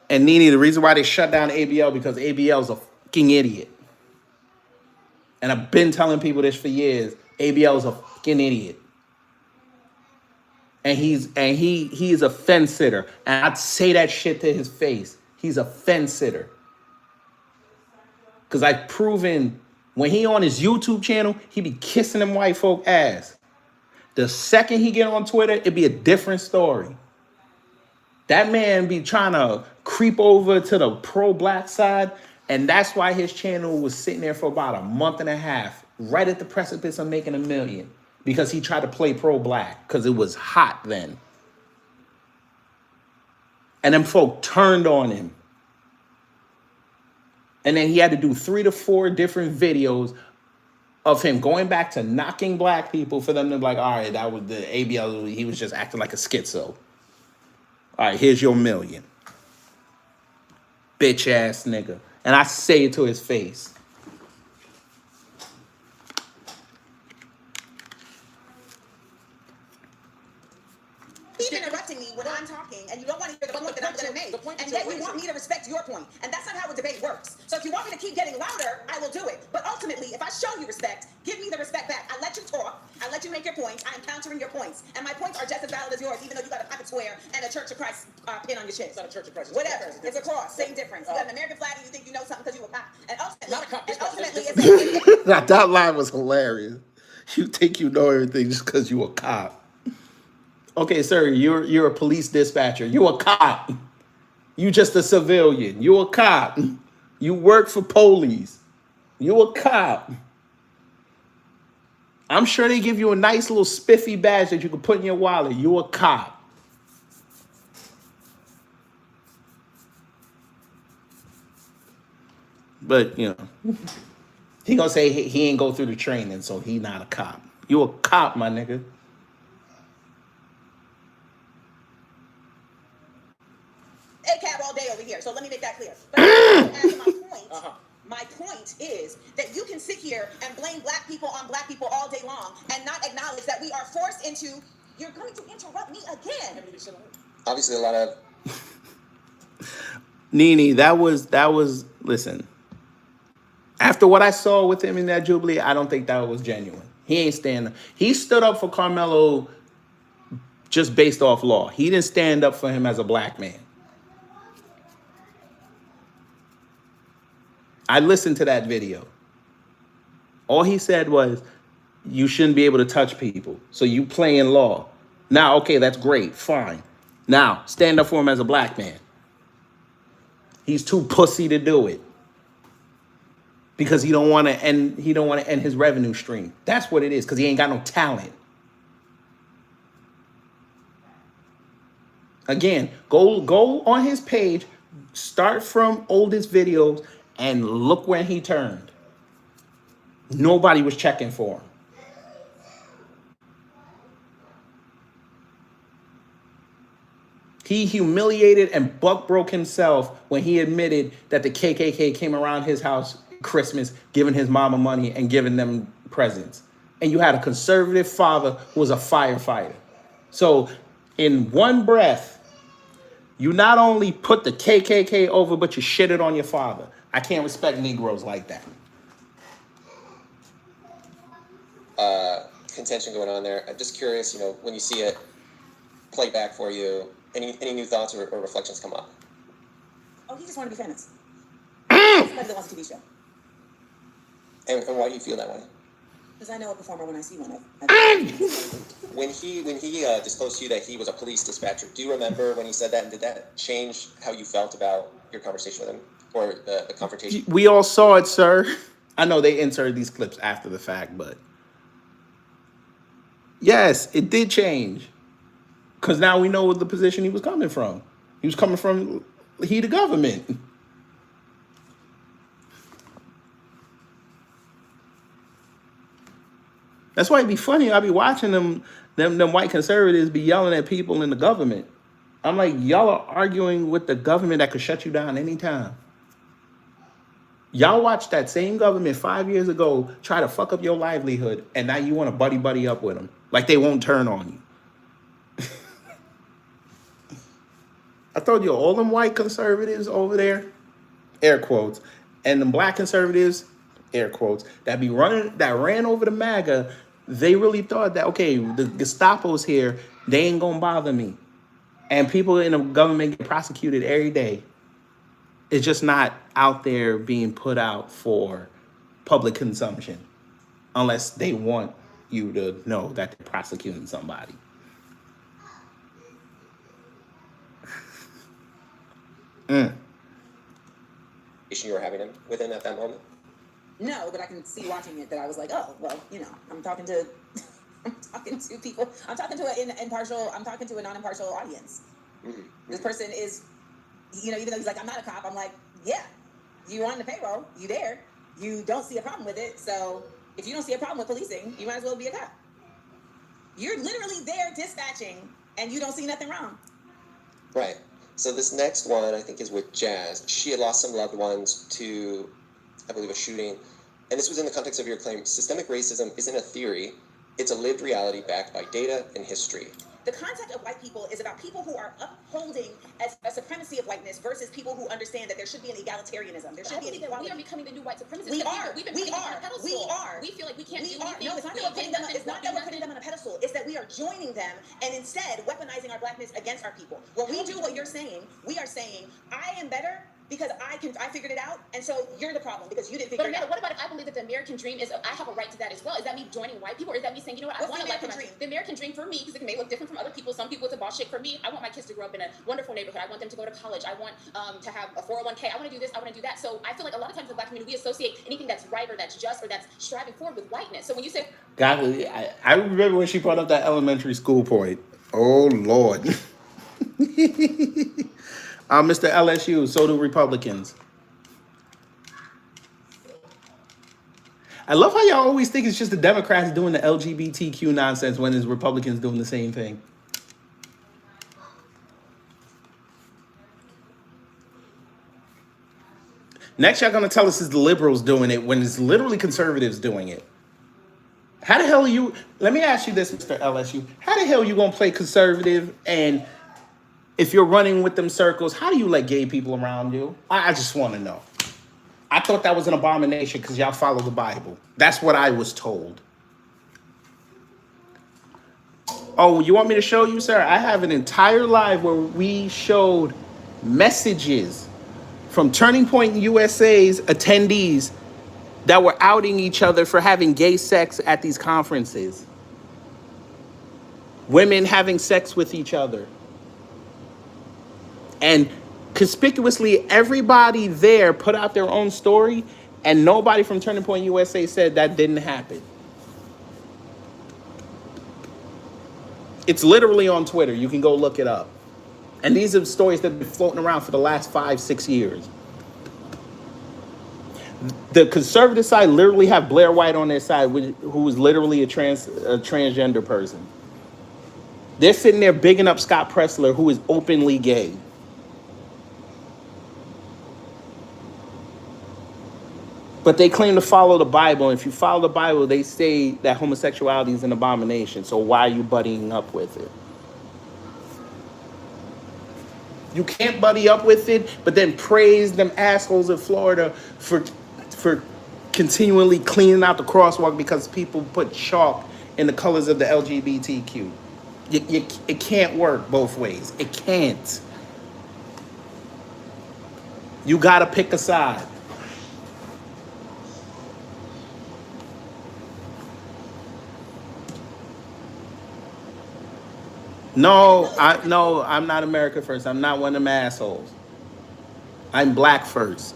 And Nene, the reason why they shut down ABL because ABL is a fucking idiot. And I've been telling people this for years. ABL is a fucking idiot. And he is a fence sitter. And I'd say that shit to his face. He's a fence sitter. Because I've proven when he on his YouTube channel, he be kissing them white folk ass. The second he get on Twitter, it'd be a different story. That man be trying to creep over to the pro-black side, and that's why his channel was sitting there for about a month and a half, right at the precipice of making $1 million, because he tried to play pro-black because it was hot then. And them folk turned on him. And then he had to do 3 to 4 different videos of him going back to knocking black people for them to be like, all right, that was the ABL. He was just acting like a schizo. All right, here's your $1 million. Bitch ass nigga. And I say it to his face. Keep interrupting me when I'm talking, and you don't want to hear the point that I'm going to make, and yet you want me to respect your point, and that's not how a debate works. So if you want me to keep getting louder, I will do it. But ultimately, if I show you respect, give me the respect back. I let you talk. I let you make your points. I am countering your points, and my points are just as valid as yours, even though you got a pocket square and a Church of Christ pin on your chest. It's not a Church of Christ. Whatever. It's a cross. Same difference. You got an American flag, and you think you know something because you a cop. And ultimately, Not a cop. it's Now, that line was hilarious. You think you know everything just because you a cop. Okay, sir, you're a police dispatcher. You a cop. You just a civilian. You a cop. You work for police. You a cop. I'm sure they give you a nice little spiffy badge that you can put in your wallet. You a cop. But, you know, he gonna say he ain't go through the training, so he not a cop. You a cop, my nigga. ACAB all day over here, so let me make that clear. But as my point, my point is that you can sit here and blame black people on black people all day long and not acknowledge that we are forced into, you're going to interrupt me again. Obviously, a lot of Nene, that was listen. After what I saw with him in that Jubilee, I don't think that was genuine. He ain't standing. He stood up for Carmelo just based off law. He didn't stand up for him as a black man. I listened to that video. All he said was, you shouldn't be able to touch people. So you playing law. Now, okay, that's great. Fine. Now, stand up for him as a black man. He's too pussy to do it. Because he don't want to end his revenue stream. That's what it is, because he ain't got no talent. Again, go on his page, start from oldest videos, and look when he turned. Nobody was checking for him. He humiliated and buck broke himself when he admitted that the KKK came around his house Christmas, giving his mama money and giving them presents. And you had a conservative father who was a firefighter. So in one breath, you not only put the KKK over, but you shitted on your father. I can't respect Negroes like that. contention going on there. I'm just curious, when you see it play back for you, any new thoughts or reflections come up? Oh, he just wanted to be famous. Somebody that wants a TV show. And why do you feel that way? Because I know a performer when I see one. When he disclosed to you that he was a police dispatcher, do you remember when he said that, and did that change how you felt about your conversation with him or the confrontation? We all saw it, sir. I know they inserted these clips after the fact, but yes, it did change. Because now we know the position he was coming from. He was coming from the government. That's why it'd be funny. I'd be watching them white conservatives be yelling at people in the government. I'm like, y'all are arguing with the government that could shut you down anytime. Y'all watched that same government 5 years ago try to fuck up your livelihood, and now you want to buddy up with them. Like they won't turn on you. I told you, all them white conservatives over there, air quotes, and them black conservatives, air quotes, that ran over the MAGA, they really thought that, okay, the Gestapo's here, they ain't gonna bother me. And people in the government get prosecuted every day. It's just not out there being put out for public consumption unless they want you to know that they're prosecuting somebody. Mm. You were having him within at that moment? No, but I can see watching it that I was like, oh, well, you know, I'm talking to people. I'm talking to an impartial. I'm talking to a non-impartial audience. Mm-hmm. This person is, you know, even though he's like, I'm not a cop. I'm like, yeah, you on the payroll. You there. You don't see a problem with it. So if you don't see a problem with policing, you might as well be a cop. You're literally there dispatching, and you don't see nothing wrong. Right. So this next one, I think, is with Jazz. She had lost some loved ones to, I believe, a shooting. And this was in the context of your claim, systemic racism isn't a theory. It's a lived reality backed by data and history. The concept of white people is about people who are upholding a supremacy of whiteness versus people who understand that there should be an egalitarianism. There should be an equality. We are becoming the new white supremacists. We are. We've been We putting them on are. a pedestal. We are. We feel like we can't do anything. No, it's not that we're putting them. It's not that we're putting them on a pedestal. It's that we are joining them and instead weaponizing our blackness against our people. When we do what you're saying, we are saying, I am better because I figured it out, and so you're the problem because you didn't figure it out. What about if I believe that the American dream is, I have a right to that as well? Is that me joining white people, or is that me saying, you know what, I want to like the dream? The American dream for me, because it may look different from other people. Some people it's a boss shit. For me, I want my kids to grow up in a wonderful neighborhood. I want them to go to college. I want to have a 401k. I want to do this. I want to do that. So I feel like a lot of times in the black community, we associate anything that's right or that's just or that's striving forward with whiteness. So when you say, God, I remember when she brought up that elementary school point. Oh Lord. Mr. LSU, so do Republicans. I love how y'all always think it's just the Democrats doing the LGBTQ nonsense when it's Republicans doing the same thing. Next, y'all gonna tell us it's the liberals doing it when it's literally conservatives doing it. How the hell are you? Let me ask you this, Mr. LSU. How the hell are you gonna play conservative, and if you're running with them circles, how do you let gay people around you? I just want to know. I thought that was an abomination because y'all follow the Bible. That's what I was told. Oh, you want me to show you, sir? I have an entire live where we showed messages from Turning Point USA's attendees that were outing each other for having gay sex at these conferences. Women having sex with each other. And conspicuously, everybody there put out their own story, and nobody from Turning Point USA said that didn't happen. It's literally on Twitter. You can go look it up. And these are stories that have been floating around for the last 5-6 years. The conservative side literally have Blair White on their side, who is literally a transgender person. They're sitting there bigging up Scott Pressler, who is openly gay. But they claim to follow the Bible. And if you follow the Bible, they say that homosexuality is an abomination. So why are you buddying up with it? You can't buddy up with it, but then praise them assholes in Florida for continually cleaning out the crosswalk because people put chalk in the colors of the LGBTQ. It can't work both ways. It can't. You gotta pick a side. No, I'm not America first. I'm not one of them assholes. I'm black first.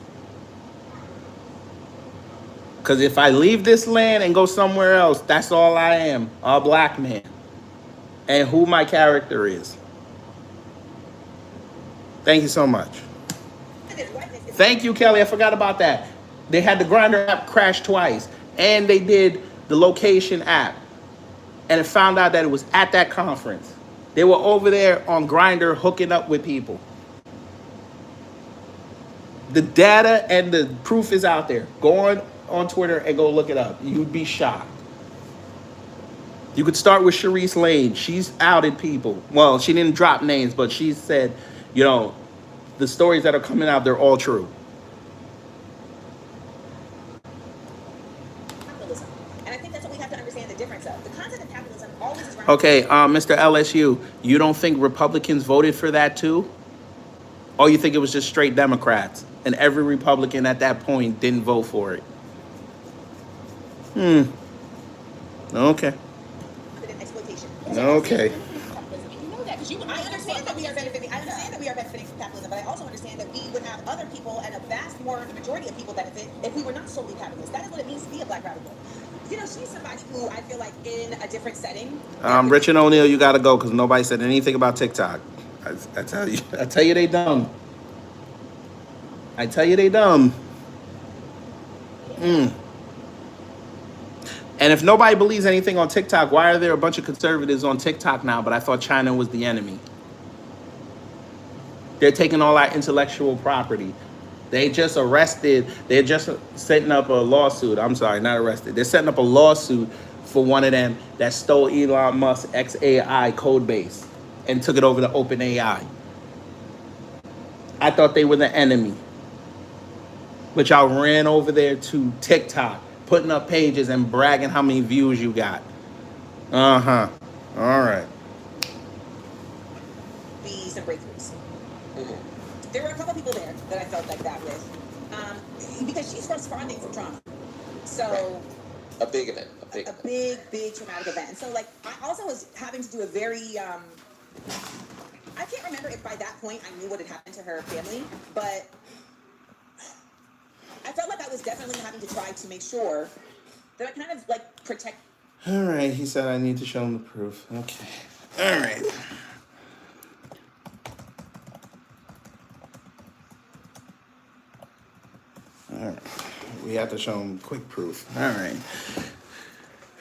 Because if I leave this land and go somewhere else, that's all I am, a black man. And who my character is. Thank you so much. Thank you, Kelly. I forgot about that. They had the Grindr app crash twice. And they did the location app. And it found out that it was at that conference. They were over there on Grindr hooking up with people. The data and the proof is out there. Go on Twitter and go look it up. You'd be shocked. You could start with Sharice Lane. She's outed people. Well, she didn't drop names, but she said, you know, the stories that are coming out, they're all true. Capitalism. And I think that's what we have to understand the difference of. The concept of capitalism always is around. Okay, Mr. LSU, you don't think Republicans voted for that too? Or you think it was just straight Democrats and every Republican at that point didn't vote for it? Okay. Exploitation. Okay. you know that because you would I understand understand that we are benefiting. I understand that we are benefiting from capitalism, but I also understand that we would have other people and a vast more majority of people benefit if we were not solely capitalist. That is what it means to be a Black radical. You know, she's somebody who I feel like in a different setting. Richard O'Neill, you gotta go because nobody said anything about TikTok. I tell you they dumb. I tell you they dumb. And if nobody believes anything on TikTok, why are there a bunch of conservatives on TikTok now? But I thought China was the enemy. They're taking all our intellectual property. They just arrested, they're just setting up a lawsuit. I'm sorry, not arrested. They're setting up a lawsuit for one of them that stole Elon Musk's XAI code base and took it over to OpenAI. I thought they were the enemy. But y'all ran over there to TikTok, putting up pages and bragging how many views you got. Uh-huh. All right. Be some breakthroughs. There were a couple people there that I felt like that with, because she's responding from trauma. So a big event, a big traumatic event. And so like I also was having to do a very I can't remember if by that point I knew what had happened to her family, but I felt like I was definitely having to try to make sure that I kind of like protect. All right, he said I need to show him the proof. Okay. All right. All right. We have to show him quick proof. All right.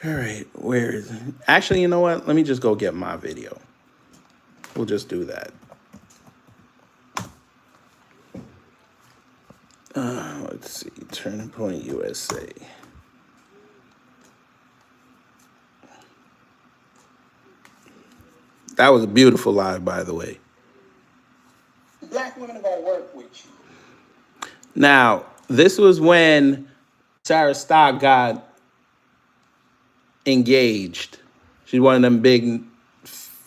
All right. Where is it? Actually, you know what? Let me just go get my video. We'll just do that. Let's see. Turning Point USA. That was a beautiful live, by the way. Black women are gonna work with you. Now, this was when Sarah Stock got engaged. She's one of them big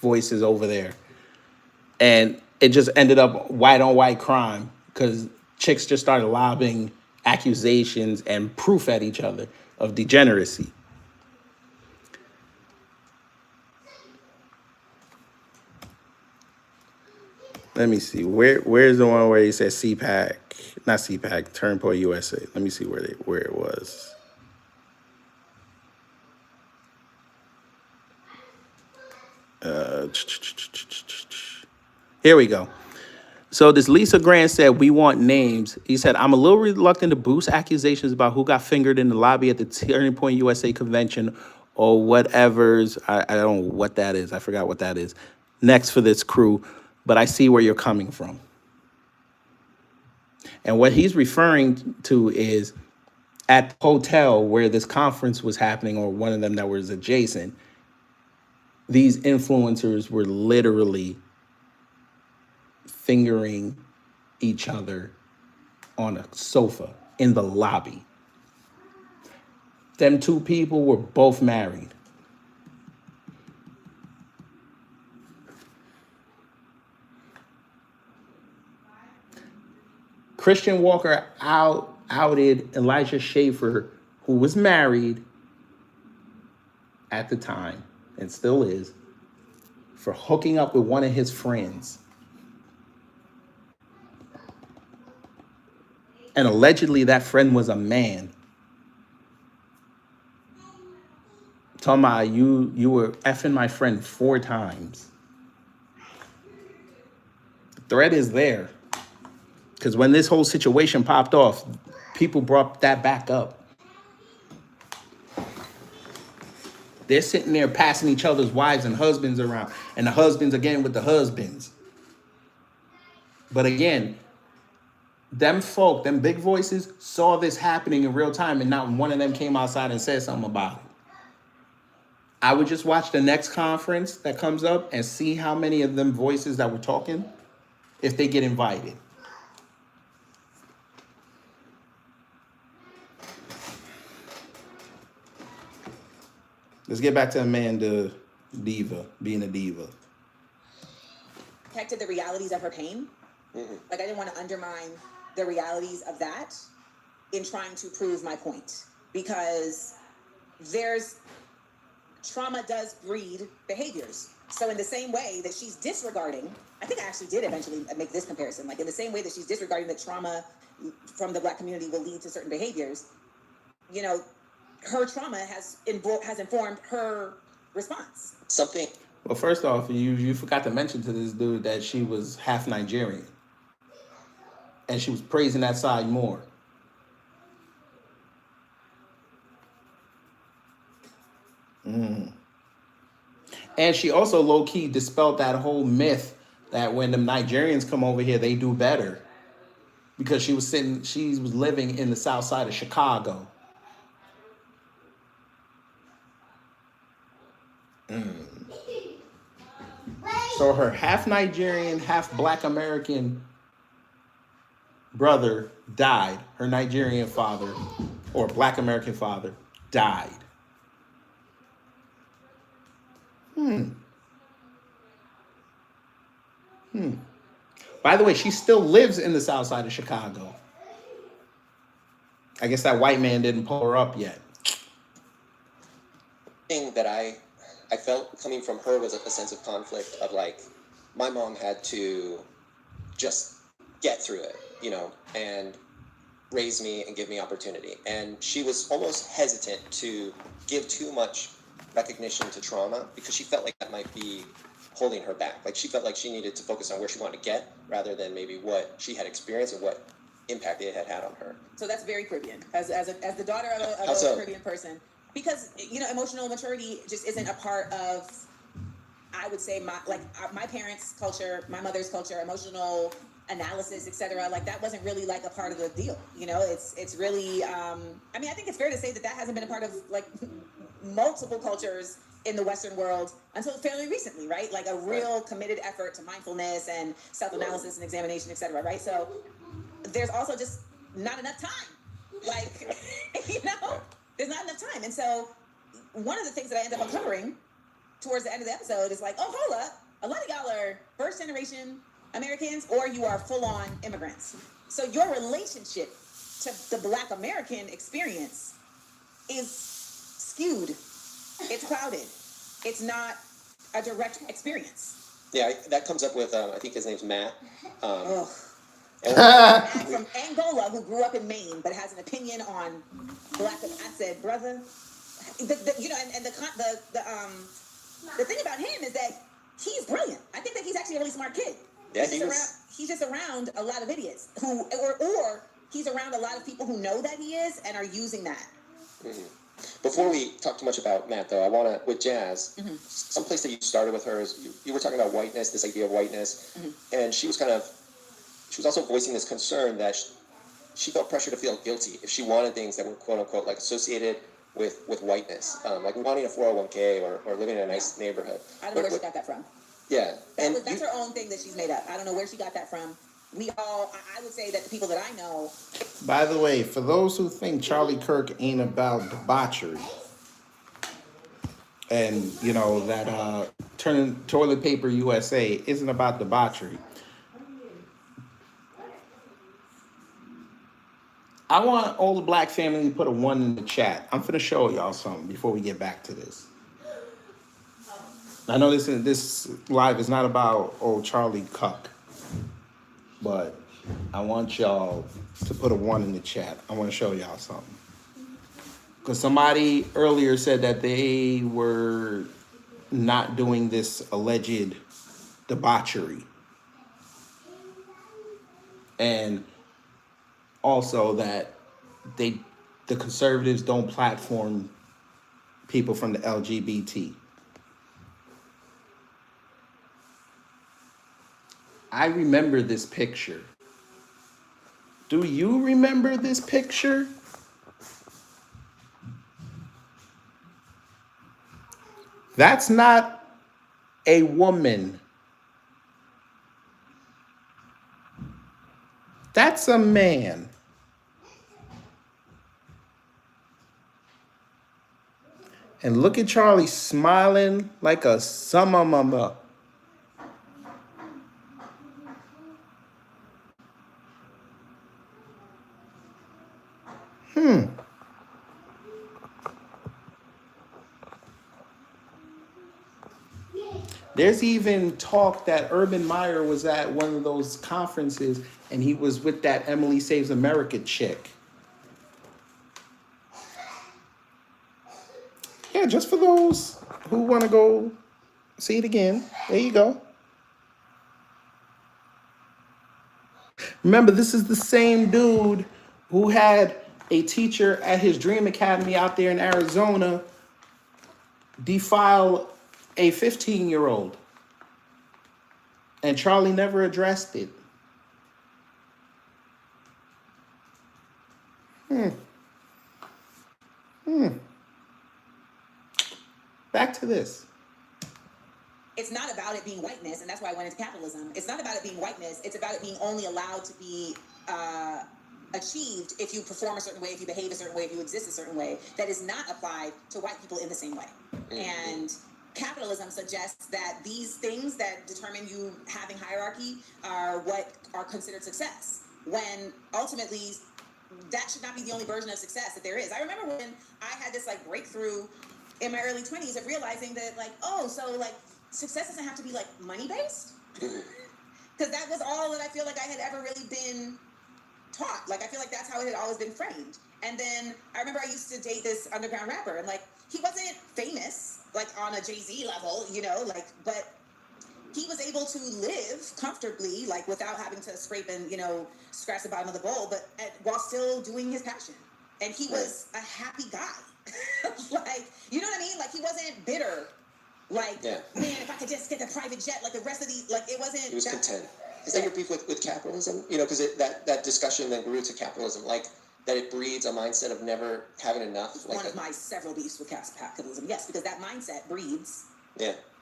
voices over there. And it just ended up white on white crime because chicks just started lobbing accusations and proof at each other of degeneracy. Let me see. Where's the one where he said CPAC? Not CPAC, Turn Point USA. Let me see where it was. Here we go. So this Lisa Grant said, we want names. He said, I'm a little reluctant to boost accusations about who got fingered in the lobby at the Turning Point USA convention or whatever's. I don't know what that is. I forgot what that is. Next for this crew. But I see where you're coming from. And what he's referring to is at the hotel where this conference was happening, or one of them that was adjacent, these influencers were literally fingering each other on a sofa in the lobby. Them two people were both married. Christian Walker outed Elijah Schaefer, who was married at the time and still is, for hooking up with one of his friends. And allegedly that friend was a man. Talking about you were effing my friend 4 times. The threat is there. Because when this whole situation popped off, people brought that back up. They're sitting there passing each other's wives and husbands around, and the husbands again with the husbands. But again, them folk, them big voices, saw this happening in real time, and not one of them came outside and said something about it. I would just watch the next conference that comes up and see how many of them voices that were talking, if they get invited. Let's get back to Amanda Diva, being a diva. Protected the realities of her pain. Mm-hmm. Like I didn't want to undermine the realities of that in trying to prove my point, because trauma does breed behaviors. So in the same way that she's disregarding, I think I actually did eventually make this comparison, like in the same way that she's disregarding that trauma from the Black community will lead to certain behaviors, you know, her trauma has informed her response. Something. Well, first off, you forgot to mention to this dude that she was half Nigerian, and she was praising that side more. And she also low key dispelled that whole myth that when the Nigerians come over here, they do better, because she was living in the south side of Chicago. So her half Nigerian, half Black American brother died. Her Nigerian father, or Black American father, died. By the way, she still lives in the south side of Chicago. I guess that white man didn't pull her up yet. Thing that I felt coming from her was a sense of conflict of like, my mom had to just get through it, you know, and raise me and give me opportunity. And she was almost hesitant to give too much recognition to trauma because she felt like that might be holding her back. Like she felt like she needed to focus on where she wanted to get rather than maybe what she had experienced and what impact it had on her. So that's very Caribbean, as the daughter of a Caribbean person, because you know emotional maturity just isn't a part of, I would say, my parents' culture, my mother's culture, emotional analysis, etc. Like that wasn't really like a part of the deal. You know, it's really. I mean, I think it's fair to say that hasn't been a part of like multiple cultures in the Western world until fairly recently, right? Like a real committed effort to mindfulness and self-analysis and examination, etc. Right? So there's also just not enough time. Like, you know, there's not enough time. And so one of the things that I end up uncovering towards the end of the episode is like, oh, hold up. A lot of y'all are first generation Americans or you are full on immigrants. So your relationship to the Black American experience is skewed. It's clouded. It's not a direct experience. Yeah, that comes up with, I think his name's Matt. From Angola, who grew up in Maine, but has an opinion on Black. I said, brother, you know, and the thing about him is that he's brilliant. I think that he's actually a really smart kid. Yeah, he's just around a lot of idiots who, or he's around a lot of people who know that he is and are using that. Mm-hmm. Before we talk too much about Matt, though, I want to, with Jazz, someplace that you started with her is you were talking about whiteness, this idea of whiteness, and she was also voicing this concern that she felt pressure to feel guilty if she wanted things that were quote unquote like associated with whiteness, like wanting a 401k or living in a nice neighborhood. I don't know where she got that from. Yeah, that's her own thing that she's made up. I don't know where she got that from. I would say that the people that I know. By the way, for those who think Charlie Kirk ain't about debauchery, and you know that turning Toilet Paper USA isn't about debauchery, I want all the Black family to put a 1 in the chat. I'm finna show y'all something before we get back to this. I know this live is not about old Charlie Cuck, but I want y'all to put a 1 in the chat. I want to show y'all something. Because somebody earlier said that they were not doing this alleged debauchery. And also that the conservatives don't platform people from the LGBT. I remember this picture. Do you remember this picture? That's not a woman. That's a man. And look at Charlie smiling like a summer mama. There's even talk that Urban Meyer was at one of those conferences and he was with that Emily Saves America chick. Yeah, just for those who want to go see it again. There you go. Remember, this is the same dude who had a teacher at his Dream Academy out there in Arizona defile a 15-year-old. And Charlie never addressed it. Back to this. It's not about it being whiteness, and that's why I went into capitalism. It's not about it being whiteness. It's about it being only allowed to be achieved if you perform a certain way, if you behave a certain way, if you exist a certain way. That is not applied to white people in the same way. And capitalism suggests that these things that determine you having hierarchy are what are considered success, when ultimately that should not be the only version of success that there is. I remember when I had this like breakthrough in my early 20s of realizing that like, oh, so like success doesn't have to be like money based, because that was all that I feel like I had ever really been taught. Like I feel like that's how it had always been framed. And then I remember I used to date this underground rapper, and like he wasn't famous like on a Jay-Z level, you know, like, but he was able to live comfortably, like without having to scrape and, you know, scratch the bottom of the bowl, but while still doing his passion. And he was a happy guy. Like, you know what I mean? Like he wasn't bitter. Like, man, if I could just get the private jet, like the rest of the, like it wasn't. He was content. Is that your beef with capitalism? You know, because that discussion then grew to capitalism, like that it breeds a mindset of never having enough. Like one of my several beefs with capitalism, yes, because that mindset breeds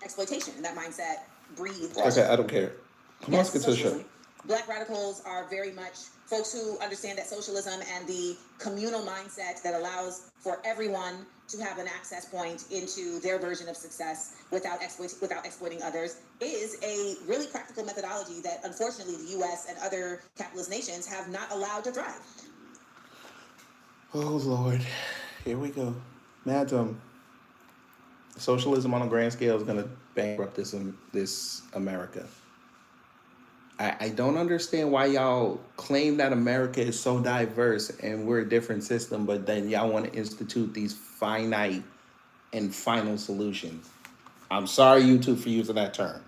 exploitation, and that mindset breeds. Okay, I don't care. Come on, let's get to the show. Black radicals are very much folks who understand that socialism and the communal mindset that allows for everyone to have an access point into their version of success without exploiting others is a really practical methodology that unfortunately the U.S. and other capitalist nations have not allowed to thrive. Oh Lord, here we go. Madam, socialism on a grand scale is going to bankrupt this America. I don't understand why y'all claim that America is so diverse and we're a different system, but then y'all want to institute these finite and final solutions. I'm sorry, YouTube, for using that term.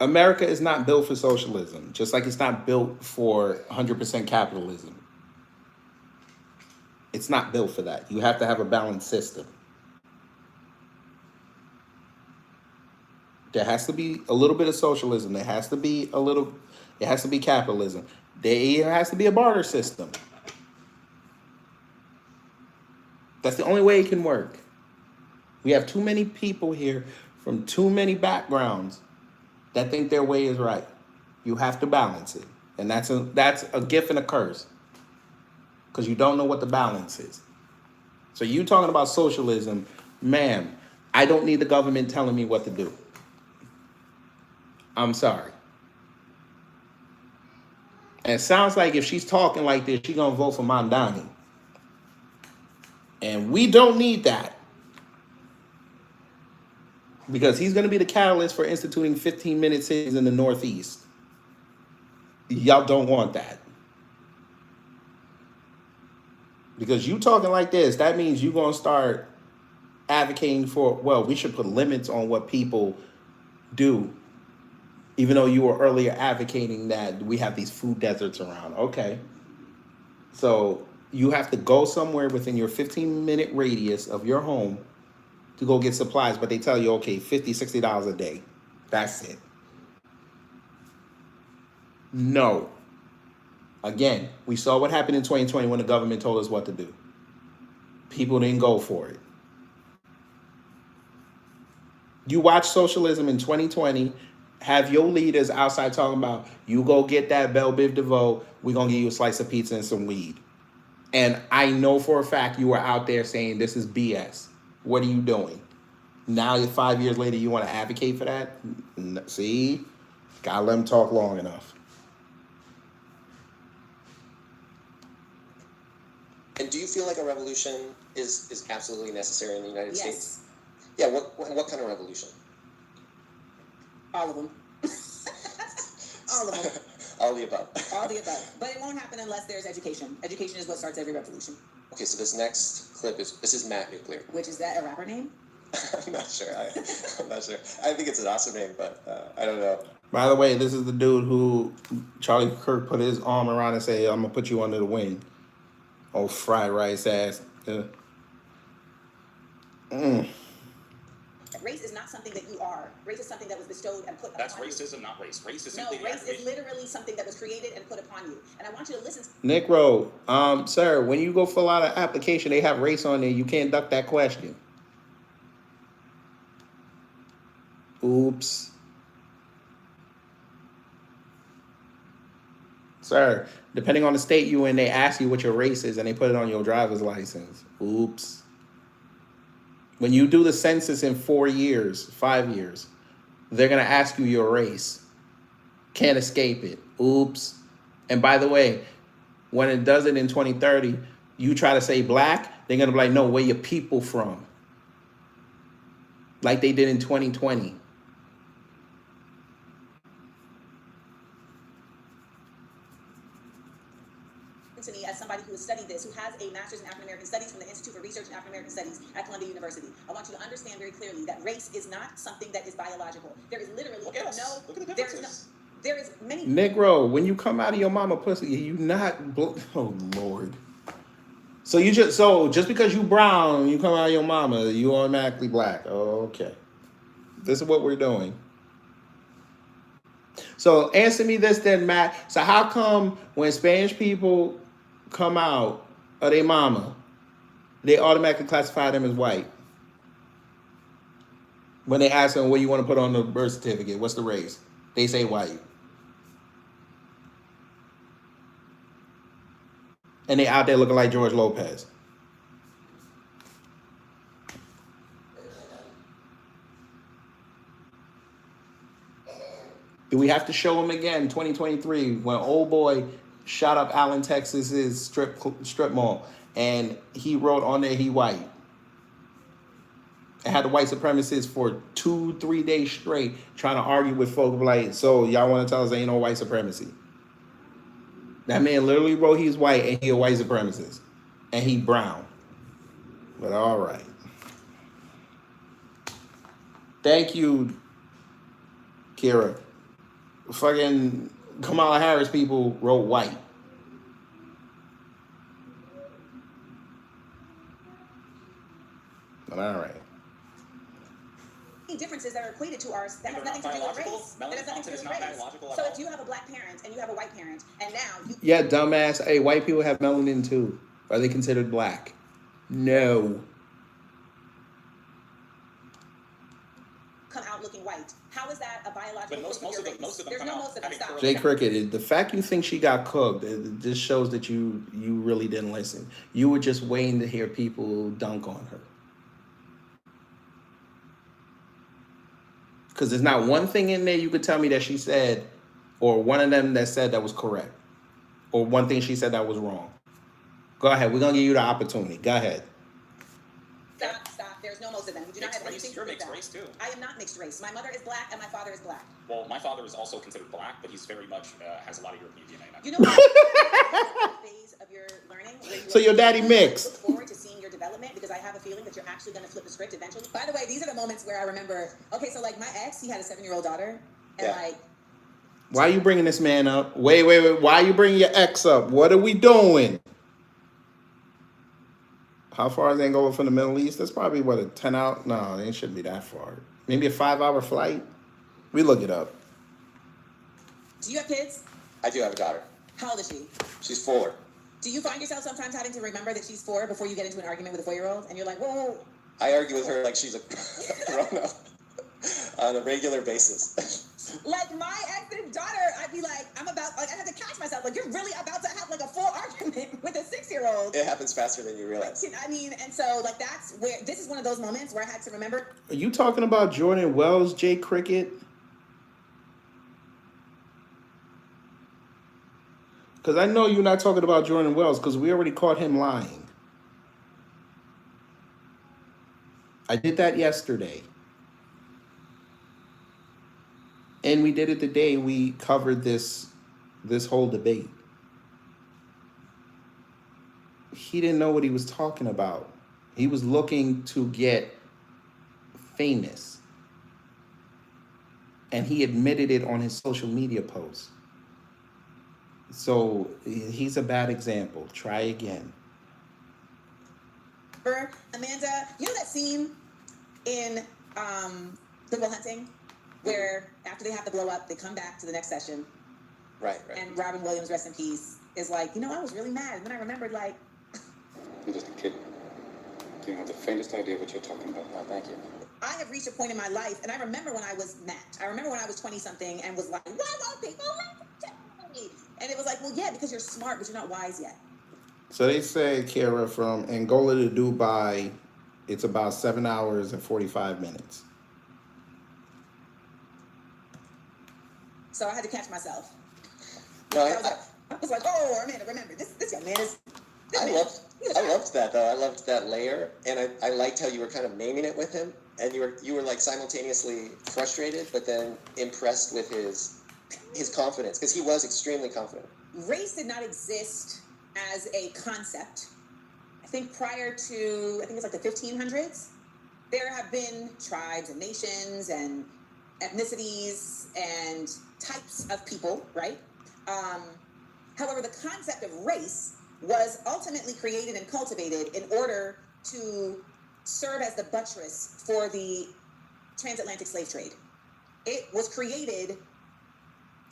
America is not built for socialism, just like it's not built for 100% capitalism. It's not built for that. You have to have a balanced system. There has to be a little bit of socialism. There has to be capitalism. There has to be a barter system. That's the only way it can work. We have too many people here from too many backgrounds that think their way is right. You have to balance it. And that's a gift and a curse, because you don't know what the balance is. So you talking about socialism, ma'am, I don't need the government telling me what to do. I'm sorry. And it sounds like if she's talking like this, she's going to vote for Mandani. And we don't need that, because he's going to be the catalyst for instituting 15-minute cities in the Northeast. Y'all don't want that. Because you talking like this, that means you're going to start advocating for, well, we should put limits on what people do, even though you were earlier advocating that we have these food deserts around. Okay. So you have to go somewhere within your 15-minute radius of your home to go get supplies, but they tell you, okay, $50, $60 a day. That's it. No. Again, we saw what happened in 2020 when the government told us what to do. People didn't go for it. You watch socialism in 2020, have your leaders outside talking about, you go get that Belle Biv DeVoe, we're going to give you a slice of pizza and some weed. And I know for a fact you were out there saying this is BS. What are you doing? Now, 5 years later, you want to advocate for that? See? Gotta let them talk long enough. And do you feel like a revolution is absolutely necessary in the United States? Yeah, what kind of revolution? All of them. All of them. All the above. All the above. But it won't happen unless there's education. Education is what starts every revolution. Okay, so this next clip is Matt Nuclear. Which is that a rapper name? I'm not sure. I'm not sure. I think it's an awesome name, but I don't know. By the way, this is the dude who Charlie Kirk put his arm around and say, "I'm gonna put you under the wing." Oh, fried rice ass. Yeah. Race is not something that you are. Race is something that was bestowed and put That's upon racism, you. not race. Race is No, simply race is aggregation. literally something that was created and put upon you. And I want you to listen. Nick Rowe, sir, when you go fill out an application, they have race on there. You can't duck that question. Oops. Sir, depending on the state you in, they ask you what your race is and they put it on your driver's license. Oops. When you do the census in 4 years, 5 years, they're going to ask you your race. Can't escape it. Oops. And by the way, when it does it in 2030, you try to say black, they're going to be like, no, where your people from? Like they did in 2020. To me, as somebody who has studied this, who has a master's in African American Studies from the Institute for Research in African American Studies at Columbia University, I want you to understand very clearly that race is not something that is biological. There is literally Look at us. no. Look at the There is differences. there is many. Negro, when you come out of your mama pussy, you not. Oh Lord. So just because you brown, you come out of your mama, you automatically black. Oh, okay. This is what we're doing. So answer me this then, Matt. So how come when Spanish people come out of their mama, they automatically classify them as white? When they ask them what you want to put on the birth certificate, what's the race? They say white. And they out there looking like George Lopez. Do we have to show him again 2023 when old boy shot up Allen, Texas's strip mall and he wrote on there he white? And had the white supremacists for 2-3 days straight trying to argue with folks like, so y'all want to tell us there ain't no white supremacy? That man literally wrote he's white and he a white supremacist. And he brown. But all right. Thank you, Kira. Fucking Kamala Harris people wrote white. But all right. Differences that are equated to ours that has nothing to do with race. That has nothing to do with race. So if you have a black parent and you have a white parent, and now you Yeah, dumbass. Hey, white people have melanin too. Are they considered black? No. come out looking white, how is that a biological? But most of them There's come no out most of them. having Stop. curly Jay hair. Cricket, the fact you think she got cooked, it just shows that you really didn't listen. You were just waiting to hear people dunk on her. Because there's not one thing in there you could tell me that she said, or one of them that said that was correct, or one thing she said that was wrong. Go ahead. We're going to give you the opportunity. Go ahead. Stop. There's no most of them. You do not Mixed have race? anything to You're do with mixed that. race, too. I am not mixed race. My mother is black and my father is black. Well, my father is also considered black, but he's very much has a lot of European DNA. You know what? Phase of your learning. Where you So your daddy mixed. Look forward to seeing your development because I have a feeling that you're actually going to flip the script eventually. By the way, these are the moments where I remember. Okay, so like my ex, he had a 7-year-old daughter, and Yeah. like. Why are you bringing this man up? Wait. Why are you bringing your ex up? What are we doing? How far is they going from the Middle East? That's probably, what, a 10 hour? No, it shouldn't be that far. Maybe a 5-hour flight? We look it up. Do you have kids? I do have a daughter. How old is she? She's 4. Do you find yourself sometimes having to remember that she's 4 before you get into an argument with a 4-year-old? And you're like, whoa. I argue with her like she's a grown-up on a regular basis. Like my ex's daughter, I'd be like, I have to catch myself. Like, you're really about to have like a full argument with a 6-year-old. It happens faster than you realize. I mean, and so like that's where this is one of those moments where I had to remember. Are you talking about Jordan Wells, Jay Cricket? Because I know you're not talking about Jordan Wells because we already caught him lying. I did that yesterday. And we did it the day we covered this whole debate. He didn't know what he was talking about. He was looking to get famous. And he admitted it on his social media posts. So he's a bad example. Try again. Amanda, you know that scene in Good Will Hunting where after they have the blow up, they come back to the next session. Right. And Robin Williams, rest in peace, is like, you know, I was really mad. And then I remembered, like, I'm just a kid. You don't have the faintest idea what you're talking about. Oh, thank you. I have reached a point in my life, and I remember when I was mad. I remember when I was 20-something and was like, why won't people listen to me? And it was like, well, yeah, because you're smart, but you're not wise yet. So they say, Kara, from Angola to Dubai, it's about 7 hours and 45 minutes. So I had to catch myself. No, I was like, oh, Amanda, remember, this young man is... I loved that though. I loved that layer, and I liked how you were kind of naming it with him, and you were like simultaneously frustrated, but then impressed with his confidence, because he was extremely confident. Race did not exist as a concept. I think prior to, I think it's like the 1500s, there have been tribes and nations and ethnicities and types of people, right? However, the concept of race was ultimately created and cultivated in order to serve as the buttress for the transatlantic slave trade. It was created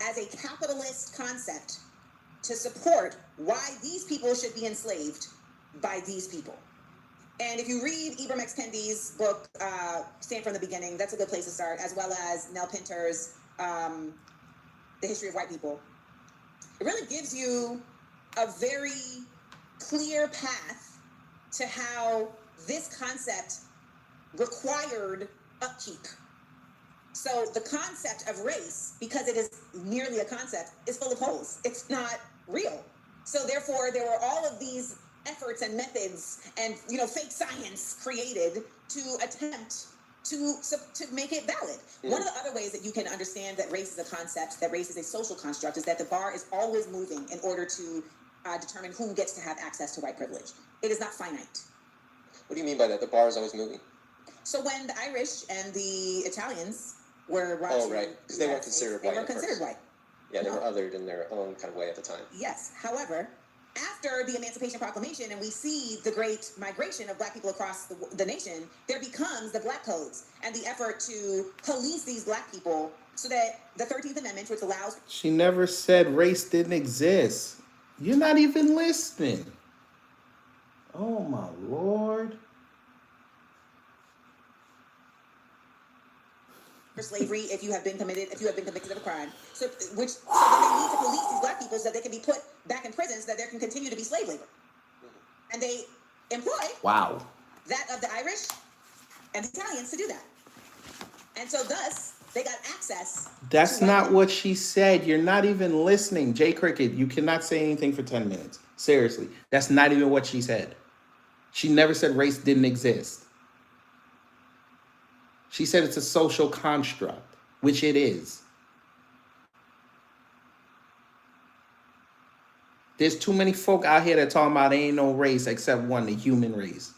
as a capitalist concept to support why these people should be enslaved by these people. And if you read Ibram X. Kendi's book, Stand from the Beginning, that's a good place to start, as well as Nell Pinter's The History of White People. It really gives you a very clear path to how this concept required upkeep. So the concept of race, because it is merely a concept, is full of holes. It's not real. So therefore, there were all of these efforts and methods and, you know, fake science created to attempt to make it valid. Mm-hmm. One of the other ways that you can understand that race is a concept, that race is a social construct, is that the bar is always moving in order to determine who gets to have access to white privilege. It is not finite. What do you mean by that? The bar is always moving? So when the Irish and the Italians were brought to right, because they weren't considered white. They were considered white. Yeah, they were othered in their own kind of way at the time. Yes. However, after the Emancipation Proclamation, and we see the great migration of Black people across the nation, there becomes the Black Codes and the effort to police these Black people so that the 13th Amendment, which allows... She never said race didn't exist. You're not even listening. Oh, my Lord. For slavery, if you have been convicted of a crime. So then they need to police these Black people so that they can be put back in prison so that there can continue to be slave labor. And they employ that of the Irish and the Italians to do that. And so thus, they got access. That's not what she said. You're not even listening. Jay Cricket, you cannot say anything for 10 minutes. Seriously. That's not even what she said. She never said race didn't exist. She said it's a social construct, which it is. There's too many folk out here that talking about there ain't no race except one, the human race.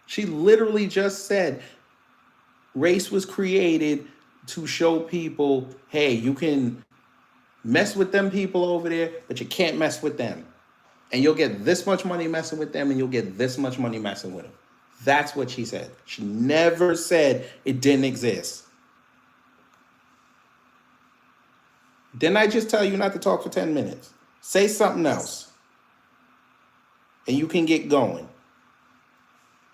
She literally just said race was created to show people, hey, you can mess with them people over there, but you can't mess with them. And you'll get this much money messing with them, and you'll get this much money messing with them. That's what she said. She never said it didn't exist. Didn't I just tell you not to talk for 10 minutes? Say something else. And you can get going.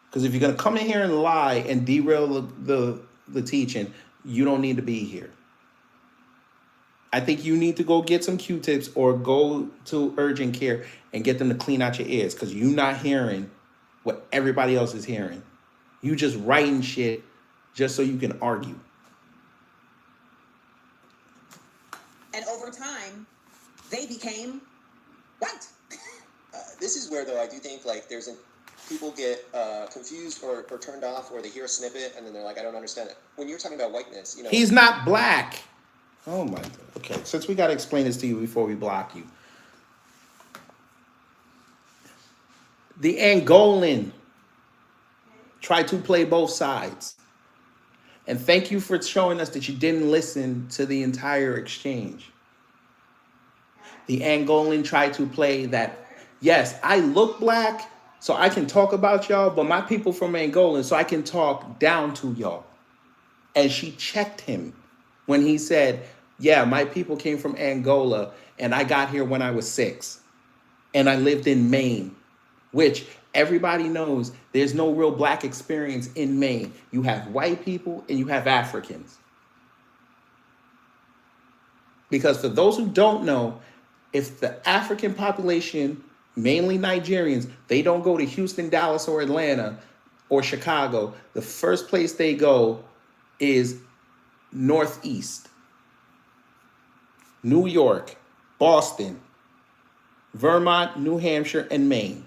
Because if you're going to come in here and lie and derail the teaching, you don't need to be here. I think you need to go get some Q-tips or go to urgent care and get them to clean out your ears, because you're not hearing what everybody else is hearing. You just writing shit just so you can argue. And over time, they became white. This is where, though, I do think like people get confused or turned off, or they hear a snippet and then they're like, I don't understand it. When you're talking about whiteness, you know, He's not black. Oh my God. Okay, since we got to explain this to you before we block you. The Angolan tried to play both sides. And thank you for showing us that you didn't listen to the entire exchange. The Angolan tried to play that, yes, I look black, so I can talk about y'all, but my people from Angola, so I can talk down to y'all. And she checked him when he said, yeah, my people came from Angola, and I got here when I was 6. And I lived in Maine, which everybody knows there's no real black experience in Maine. You have white people and you have Africans. Because for those who don't know, if the African population, mainly Nigerians, they don't go to Houston, Dallas, or Atlanta, or Chicago, the first place they go is Northeast. New York, Boston, Vermont, New Hampshire, and Maine.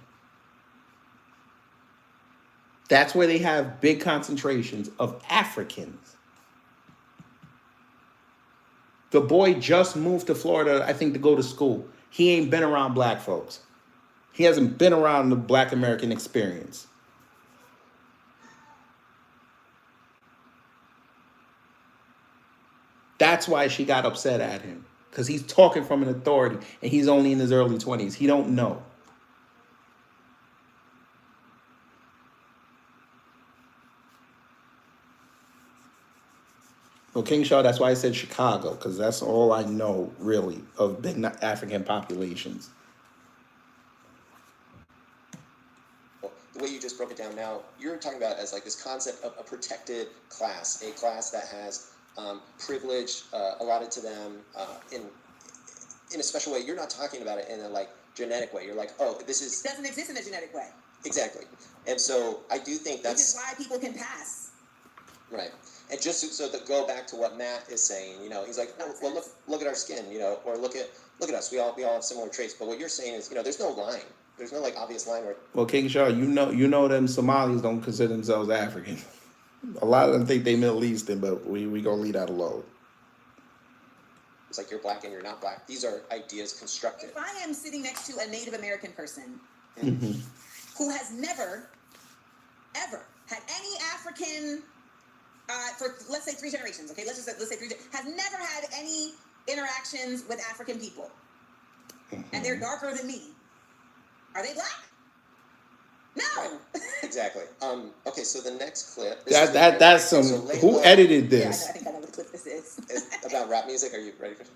That's where they have big concentrations of Africans. The boy just moved to Florida, I think, to go to school. He ain't been around black folks. He hasn't been around the black American experience. That's why she got upset at him. Because he's talking from an authority and he's only in his early 20s. He don't know. Well, King Shaw, that's why I said Chicago, because that's all I know, really, of big African populations. the way you just broke it down now, you're talking about as like this concept of a protected class, a class that has privilege allotted to them in a special way. You're not talking about it in a like genetic way. You're like, oh, this is... It doesn't exist in a genetic way. Exactly. And so I do think that's... Which is why people can pass. Right. And just so to go back to what Matt is saying, you know, he's like, oh, well, look at our skin, you know, or look at us. We all have similar traits. But what you're saying is, you know, there's no line. There's no like obvious line where... Well, King Shaw, you know them Somalis don't consider themselves African. A lot of them think they Middle Eastern, but we gonna leave that alone. It's like you're black and you're not black. These are ideas constructed. If I am sitting next to a Native American person Mm-hmm. who has never, ever had any African, for let's say 3 generations, okay, let's say 3 has never had any interactions with African people, and they're darker than me, are they black? No. Right. Exactly. Okay, so the next clip. That's some. So who edited this? Yeah, I think I know what clip this is. It's about rap music. Are you ready for it?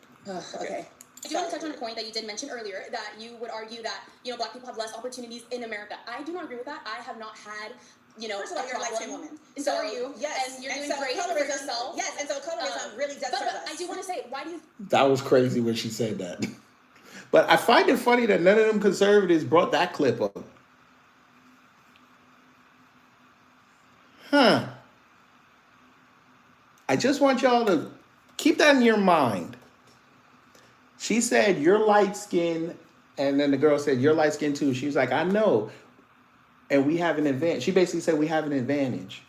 Okay. I do want to touch on a point that you did mention earlier, that you would argue that, you know, black people have less opportunities in America. I do not agree with that. I have not had, you know, First of all, you're a light-skinned woman. And so are you. Yes. And you're doing so great for yourself. Yes, and so colorism really does but serve us. I do want to say, why do you... That was crazy when she said that. But I find it funny that none of them conservatives brought that clip up. Huh. I just want y'all to keep that in your mind. She said, you're light skinned. And then the girl said, you're light skinned too. She was like, I know. And we have an advantage. She basically said, we have an advantage.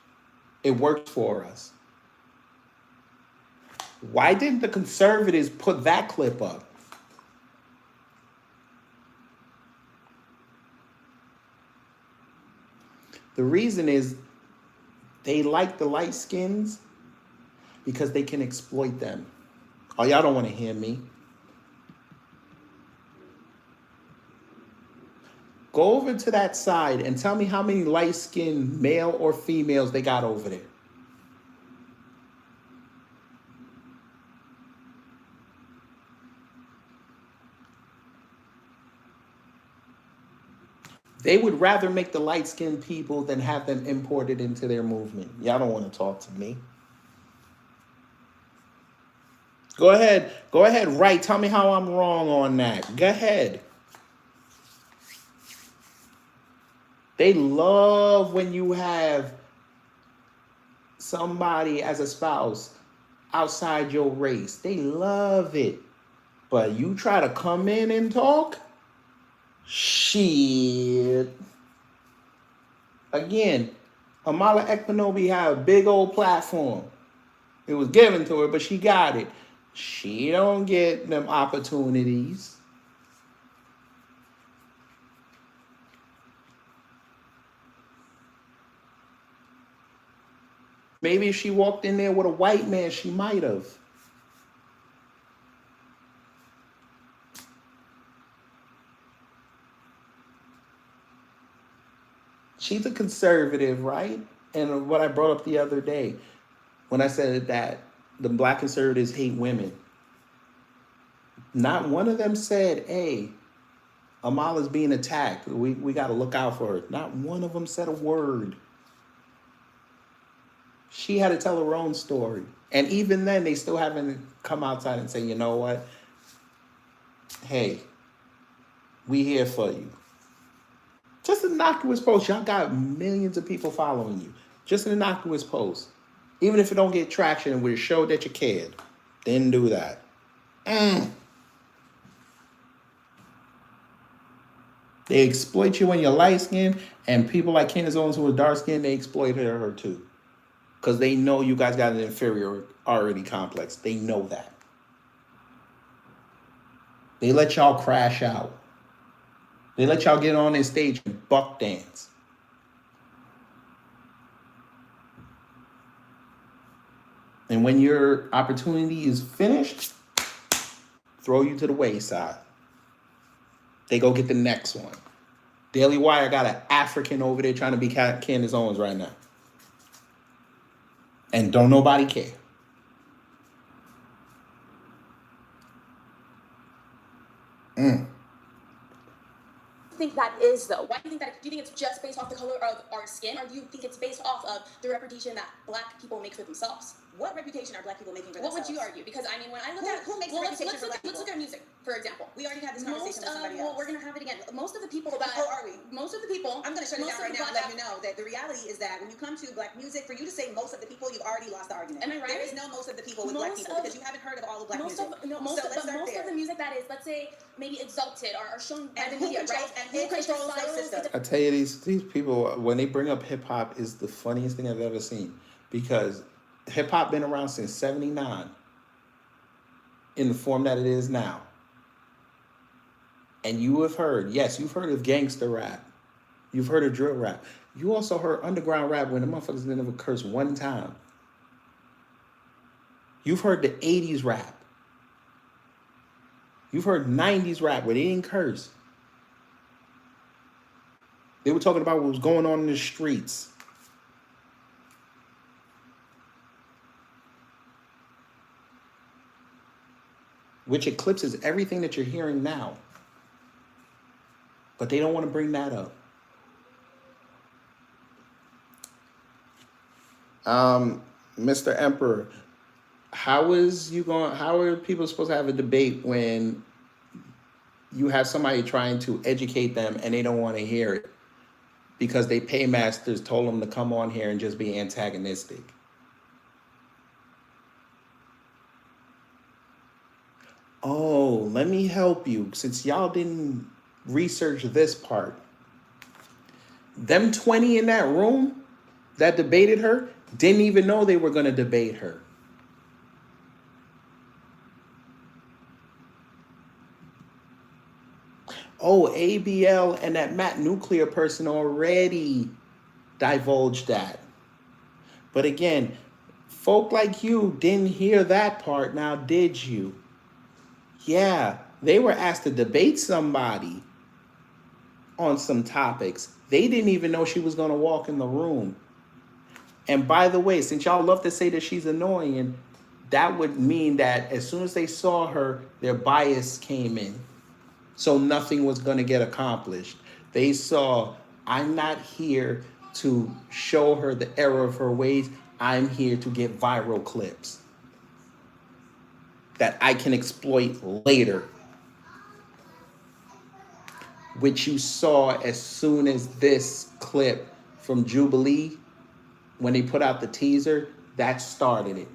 It works for us. Why didn't the conservatives put that clip up? The reason is they like the light skins because they can exploit them. Oh, y'all don't want to hear me. Go over to that side and tell me how many light-skinned male or females they got over there. They would rather make the light-skinned people than have them imported into their movement. Y'all don't want to talk to me. Go ahead, Right. Tell me how I'm wrong on that. Go ahead. They love when you have somebody as a spouse outside your race. They love it. But you try to come in and talk? Shit. Again, Amala Ekpanobi had a big old platform. It was given to her, but she got it. She don't get them opportunities. Maybe if she walked in there with a white man, she might have. She's a conservative, right? And what I brought up the other day when I said that the black conservatives hate women, not one of them said, hey, Amala's being attacked. We got to look out for her. Not one of them said a word. She had to tell her own story. And even then, they still haven't come outside and say, you know what? Hey, we here for you. Just an innocuous post. Y'all got millions of people following you. Just an innocuous post. Even if it don't get traction, it would show that you cared. Didn't do that. They exploit you when you're light skinned, and people like Candace Owens who are dark skinned, they exploit her too. Because they know you guys got an inferiority complex. They know that. They let y'all crash out. They let y'all get on their stage and buck dance. And when your opportunity is finished, throw you to the wayside. They go get the next one. Daily Wire got an African over there trying to be Candace Owens right now. And don't nobody care. Think that is though? Why do you think that? Do you think it's just based off the color of our skin, or do you think it's based off of the reputation that black people make for themselves? What reputation are black people making for What themselves? would you argue? Because I mean, when I look at who makes well, a reputation for black let's people? look at music, for example. We already had this conversation with somebody Well, else. we're gonna have it again. Most of the people that are we? Most of the people. I'm going to shut it most down right of the now and let black- you know that the reality is that when you come to black music, for you to say most of the people, you've already lost the argument. Am I right? There is no most of the people with black Most people of- because you haven't heard of all of black most music. of no, most So of, let's but start most there. of the music that is, let's say, maybe exalted or shown by And the who media, controls- right? and who controls those systems? I tell you, these people, when they bring up hip hop, is the funniest thing I've ever seen. Because hip hop been around since '79 in the form that it is now. And you have heard, yes, you've heard of gangster rap. You've heard of drill rap. You also heard underground rap when the motherfuckers didn't ever curse one time. You've heard the 80s rap. You've heard 90s rap where they didn't curse. They were talking about what was going on in the streets. Which eclipses everything that you're hearing now. But they don't want to bring that up. Mr. Emperor, how are people supposed to have a debate when you have somebody trying to educate them and they don't want to hear it because they paymasters told them to come on here and just be antagonistic? Oh, let me help you since y'all didn't research this part. Them 20 in that room that debated her didn't even know they were going to debate her. Oh, ABL and that Matt Nuclear person already divulged that. But again, folk like you didn't hear that part, now did you? Yeah, they were asked to debate somebody on some topics. They didn't even know she was going to walk in the room. And by the way, since y'all love to say that she's annoying, that would mean that as soon as they saw her, their bias came in. So nothing was going to get accomplished. They saw, I'm not here to show her the error of her ways. I'm here to get viral clips that I can exploit later. Which you saw as soon as this clip from Jubilee, when they put out the teaser, that started it.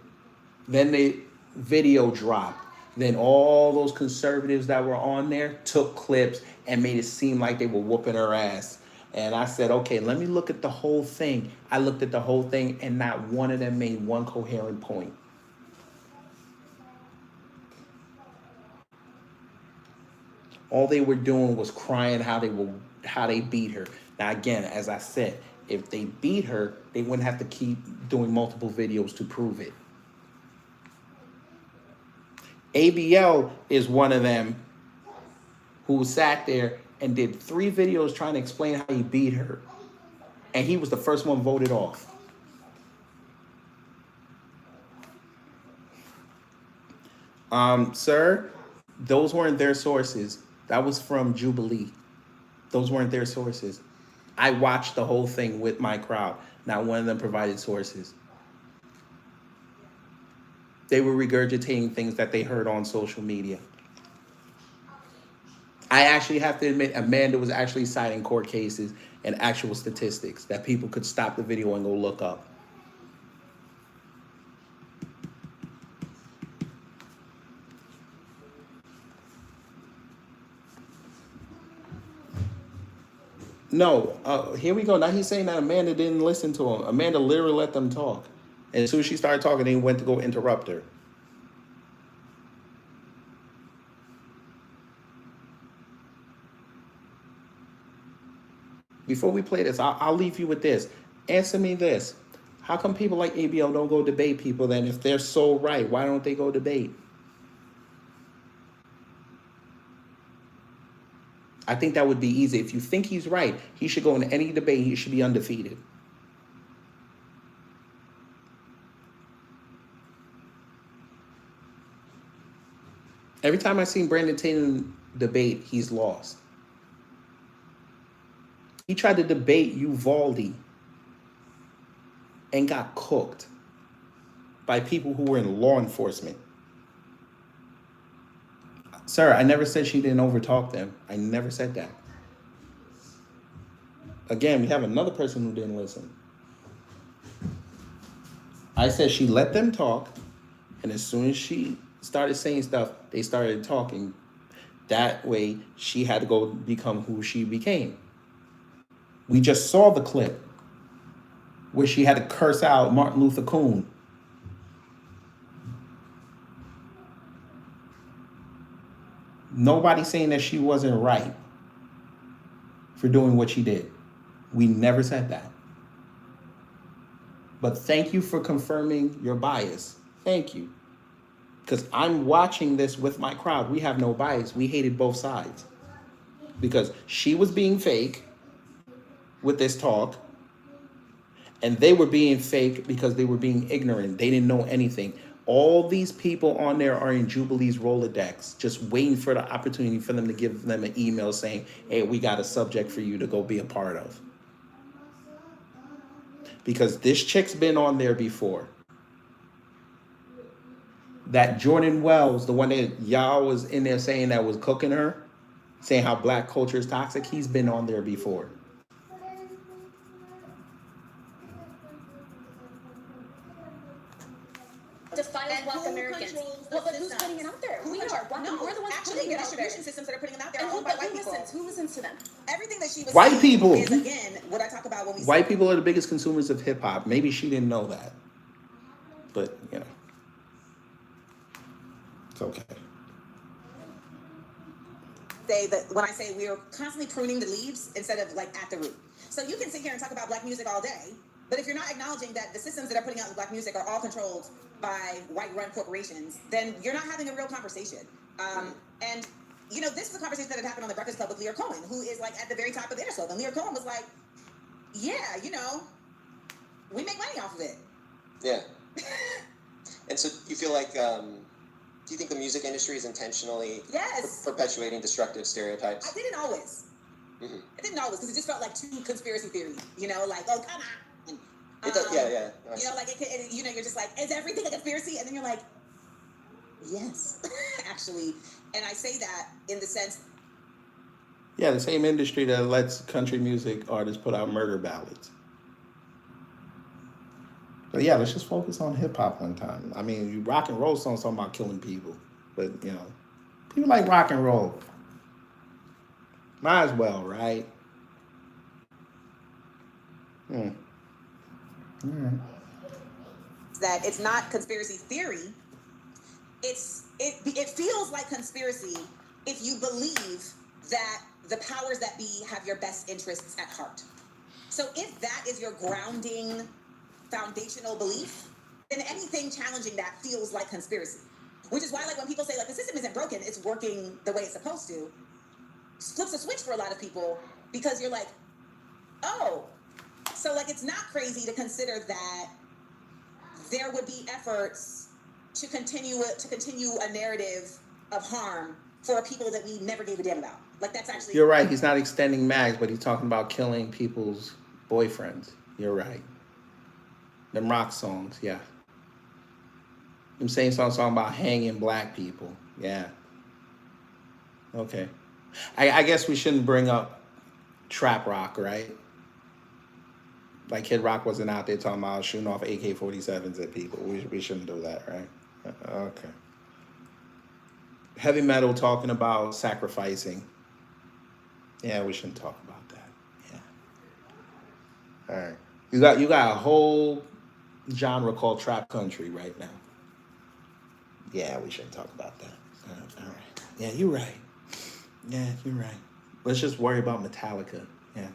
Then the video dropped. Then all those conservatives that were on there took clips and made it seem like they were whooping her ass. And I said, okay, let me look at the whole thing. I looked at the whole thing, and not one of them made one coherent point. All they were doing was crying how they beat her. Now again, as I said, if they beat her, they wouldn't have to keep doing multiple videos to prove it. ABL is one of them who sat there and did 3 videos trying to explain how he beat her. And he was the first one voted off. Sir, those weren't their sources. That was from Jubilee. Those weren't their sources. I watched the whole thing with my crowd. Not one of them provided sources. They were regurgitating things that they heard on social media. I actually have to admit, Amanda was actually citing court cases and actual statistics that people could stop the video and go look up. No, here we go. Now he's saying that Amanda didn't listen to him. Amanda literally let them talk. And as soon as she started talking, they went to go interrupt her. Before we play this, I'll leave you with this. Answer me this. How come people like ABL don't go debate people then? If they're so right, why don't they go debate? I think that would be easy. If you think he's right, he should go in any debate. He should be undefeated. Every time I've seen Brandon Tatum debate, he's lost. He tried to debate Uvalde and got cooked by people who were in law enforcement. Sir, I never said she didn't overtalk them. I never said that. Again, we have another person who didn't listen. I said she let them talk, and as soon as she started saying stuff, they started talking. That way, she had to go become who she became. We just saw the clip where she had to curse out Martin Luther King. Nobody saying that she wasn't right for doing what she did. We never said that. But thank you for confirming your bias. Thank you. Because I'm watching this with my crowd. We have no bias. We hated both sides. Because she was being fake with this talk, and they were being fake because they were being ignorant. They didn't know anything. All these people on there are in Jubilee's Rolodex, just waiting for the opportunity for them to give them an email saying, hey, we got a subject for you to go be a part of. Because this chick's been on there before. That Jordan Wells, the one that y'all was in there saying that was cooking her, saying how black culture is toxic, he's been on there before. Defiles Black Americans. Well, but who's putting it out there? We are. We're the ones putting it out there. Distribution systems that are putting them out there And are owned by white who people. listens? Who listens to them? Everything that she was White saying people. is, again, what I talk about when we White people are the biggest consumers of hip hop. Maybe she didn't know that. But, you know, it's okay. say that when I say we are constantly pruning the leaves instead of like at the root. So you can sit here and talk about black music all day, but if you're not acknowledging that the systems that are putting out the black music are all controlled by white-run corporations, then you're not having a real conversation. And you know, this is a conversation that had happened on the Breakfast Club with Lear Cohen, who is like at the very top of the Interscope. And Lear Cohen was like, "Yeah, you know, we make money off of it." Yeah. And so you feel like, do you think the music industry is intentionally Yes. perpetuating destructive stereotypes? I didn't always. Mm-hmm. I didn't always because it just felt like too conspiracy theory. You know, like, oh, come on. It does, yeah. No, You know, like you know, you're just like, is everything a conspiracy? And then you're like, yes, actually. And I say that in the sense. Yeah, the same industry that lets country music artists put out murder ballads. But yeah, let's just focus on hip hop one time. I mean, rock and roll songs talking about killing people. but people like rock and roll. Might as well, right? Hmm. Mm. That it's not conspiracy theory. It feels like conspiracy if you believe that the powers that be have your best interests at heart. So if that is your grounding foundational belief, then anything challenging that feels like conspiracy. Which is why, like, when people say, like, the system isn't broken, it's working the way it's supposed to, flips a switch for a lot of people, because you're like, oh, so, like, it's not crazy to consider that there would be efforts to continue a narrative of harm for people that we never gave a damn about. Like, that's actually... You're right. He's not extending mags, but he's talking about killing people's boyfriends. You're right. Them rock songs, yeah. Them same songs talking about hanging black people. Yeah. Okay. I guess we shouldn't bring up trap rock, right? Like Kid Rock wasn't out there talking about shooting off AK-47s at people. We shouldn't do that, right? Okay. Heavy metal talking about sacrificing. Yeah, we shouldn't talk about that. Yeah. All right. You got a whole genre called trap country right now. Yeah, we shouldn't talk about that. All right. Yeah, you're right. Yeah, you're right. Let's just worry about Metallica. Yeah.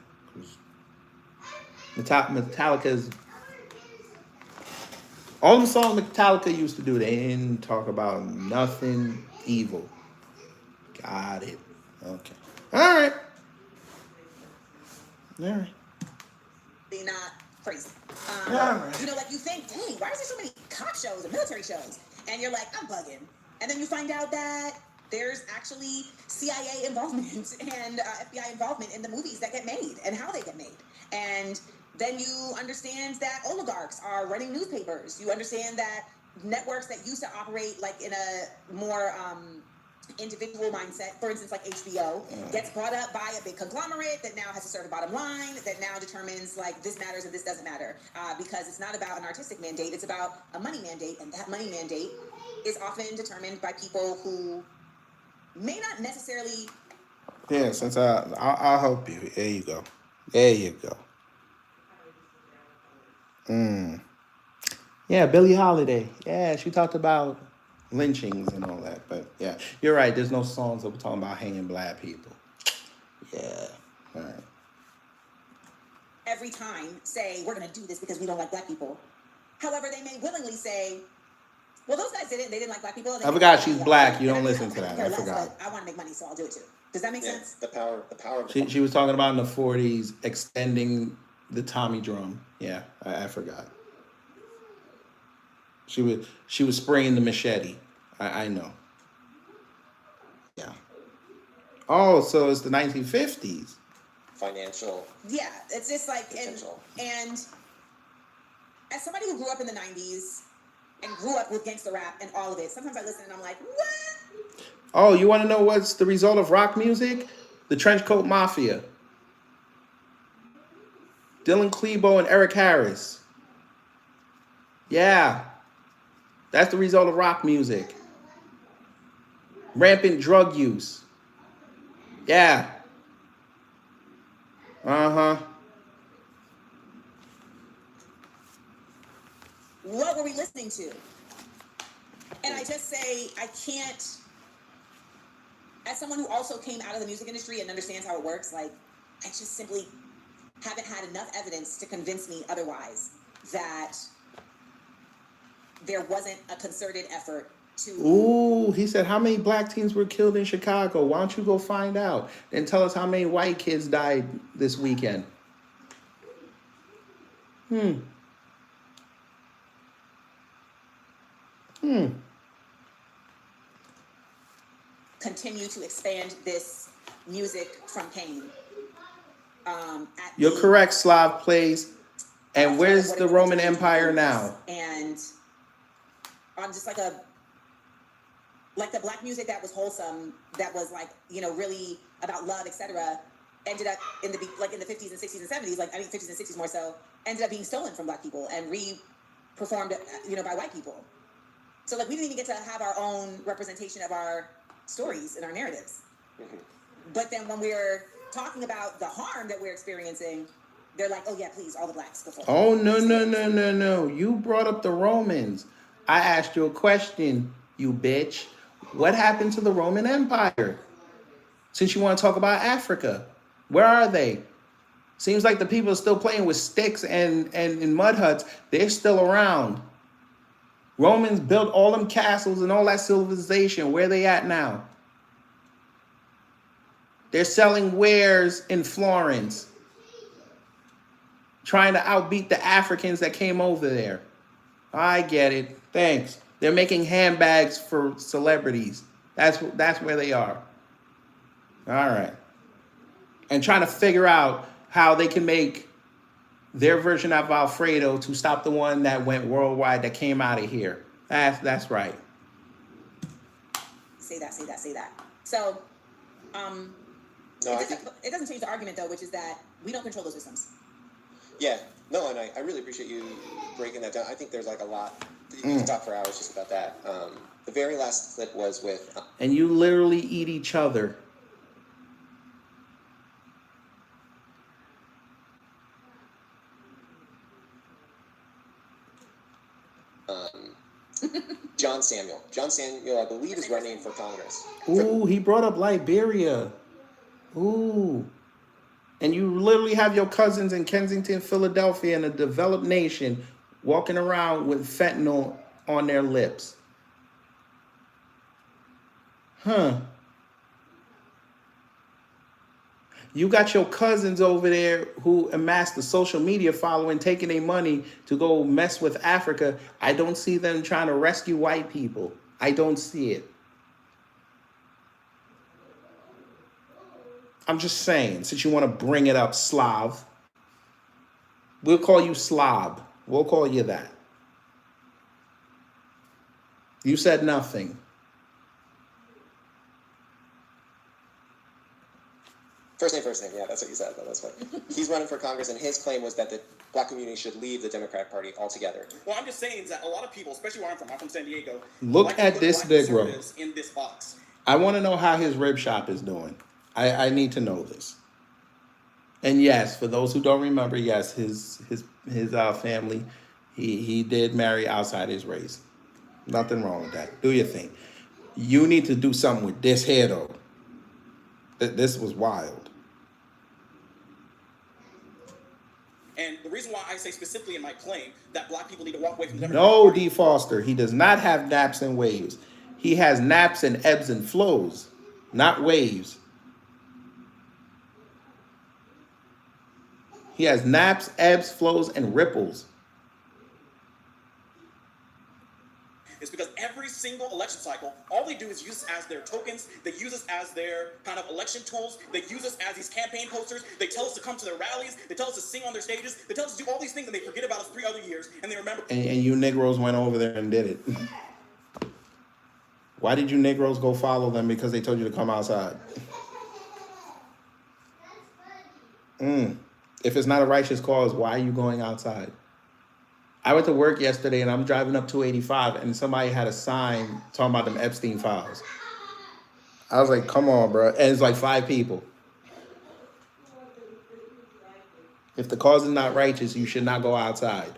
Metallica's... all the songs Metallica used to do, they didn't talk about nothing evil. Got it. Okay. All right. All right. They're not crazy. All right. Like, you think, dang, why is there so many cop shows and military shows? And you're like, I'm bugging. And then you find out that there's actually CIA involvement and FBI involvement in the movies that get made and how they get made. And then you understand that oligarchs are running newspapers. You understand that networks that used to operate like in a more individual mindset, for instance, like HBO, gets brought up by a big conglomerate that now has a certain bottom line, that now determines like this matters and this doesn't matter, because it's not about an artistic mandate, it's about a money mandate, and that money mandate is often determined by people who may not necessarily... Yeah, since I'll help you. There you go. There you go. Yeah, Billie Holiday. Yeah, she talked about lynchings and all that. But yeah, you're right. There's no songs that were talking about hanging black people. Yeah. All right. Every time say, we're going to do this because we don't like black people. However, they may willingly say, well, those guys didn't. They didn't like black people. I forgot she's black. You don't listen to that. I forgot. I want to make money, so I'll do it too. Does that make sense? The power. She was talking about in the 40s extending the Tommy drum. Yeah, I forgot. She was spraying the machete. I know. Yeah. Oh, so it's the 1950s. Financial. Yeah, it's just like, potential. And as somebody who grew up in the 90s and grew up with gangster rap and all of it, sometimes I listen and I'm like, what? Oh, you want to know what's the result of rock music? The Trenchcoat Mafia. Dylan Klebo and Eric Harris. Yeah. That's the result of rock music. Rampant drug use. Yeah. Uh-huh. What were we listening to? And I just say, I can't, as someone who also came out of the music industry and understands how it works, like, I just simply haven't had enough evidence to convince me otherwise that there wasn't a concerted effort to... Ooh, he said, how many black teens were killed in Chicago? Why don't you go find out? And tell us how many white kids died this weekend. Continue to expand this music from Kane. You're correct, Slav plays. And where's the Roman Empire now? And on just like the black music that was wholesome, that was like, really about love, etc., ended up in the 50s and 60s and 70s, 50s and 60s more so, ended up being stolen from black people and re-performed, by white people. So like we didn't even get to have our own representation of our stories and our narratives. But then when we're talking about the harm that we're experiencing, they're like, oh yeah, please, all the blacks go forward. Oh, no. You brought up the Romans. I asked you a question, you bitch. What happened to the Roman Empire? Since you want to talk about Africa, where are they? Seems like the people are still playing with sticks and in mud huts. They're still around. Romans built all them castles and all that civilization. Where they at now? They're selling wares in Florence, trying to outbeat the Africans that came over there. I get it. Thanks. They're making handbags for celebrities. That's where they are. All right. And trying to figure out how they can make their version of Alfredo to stop the one that went worldwide that came out of here. That's right. Say that. So, No, it doesn't change the argument though, which is that we don't control those systems. yeah, no, and I really appreciate you breaking that down. I think there's like a lot. You can talk for hours just about that. The very last clip was with. And you literally eat each other. John Samuel. John Samuel, I believe, is running for Congress. Ooh, he brought up Liberia. Ooh. And you literally have your cousins in Kensington, Philadelphia, in a developed nation walking around with fentanyl on their lips. Huh. You got your cousins over there who amassed the social media following, taking their money to go mess with Africa. I don't see them trying to rescue white people. I don't see it. I'm just saying, since you want to bring it up, Slav. We'll call you Slob. We'll call you that. You said nothing. First name. Yeah, that's what you said. That's funny. He's running for Congress, and his claim was that the black community should leave the Democratic Party altogether. Well, I'm just saying that a lot of people, especially where I'm from San Diego. Look like to at put this black Negro. conservatives in this box. I want to know how his rib shop is doing. I need to know this. And yes, for those who don't remember, yes, his family, he did marry outside his race. Nothing wrong with that. Do your thing. You need to do something with this hair though. This was wild. And the reason why I say specifically in my claim that black people need to walk away from the No, Democratic Party. D. Foster. He does not have naps and waves. He has naps and ebbs and flows, not waves. He has naps, ebbs, flows, and ripples. It's because every single election cycle, all they do is use us as their tokens. They use us as their kind of election tools. They use us as these campaign posters. They tell us to come to their rallies. They tell us to sing on their stages. They tell us to do all these things, and they forget about us 3 other years, and they remember. And you Negroes went over there and did it. Why did you Negroes go follow them? Because they told you to come outside. If it's not a righteous cause, why are you going outside? I went to work yesterday and I'm driving up 285 and somebody had a sign talking about them Epstein files. I was like, come on, bro. And it's like 5 people. If the cause is not righteous, you should not go outside.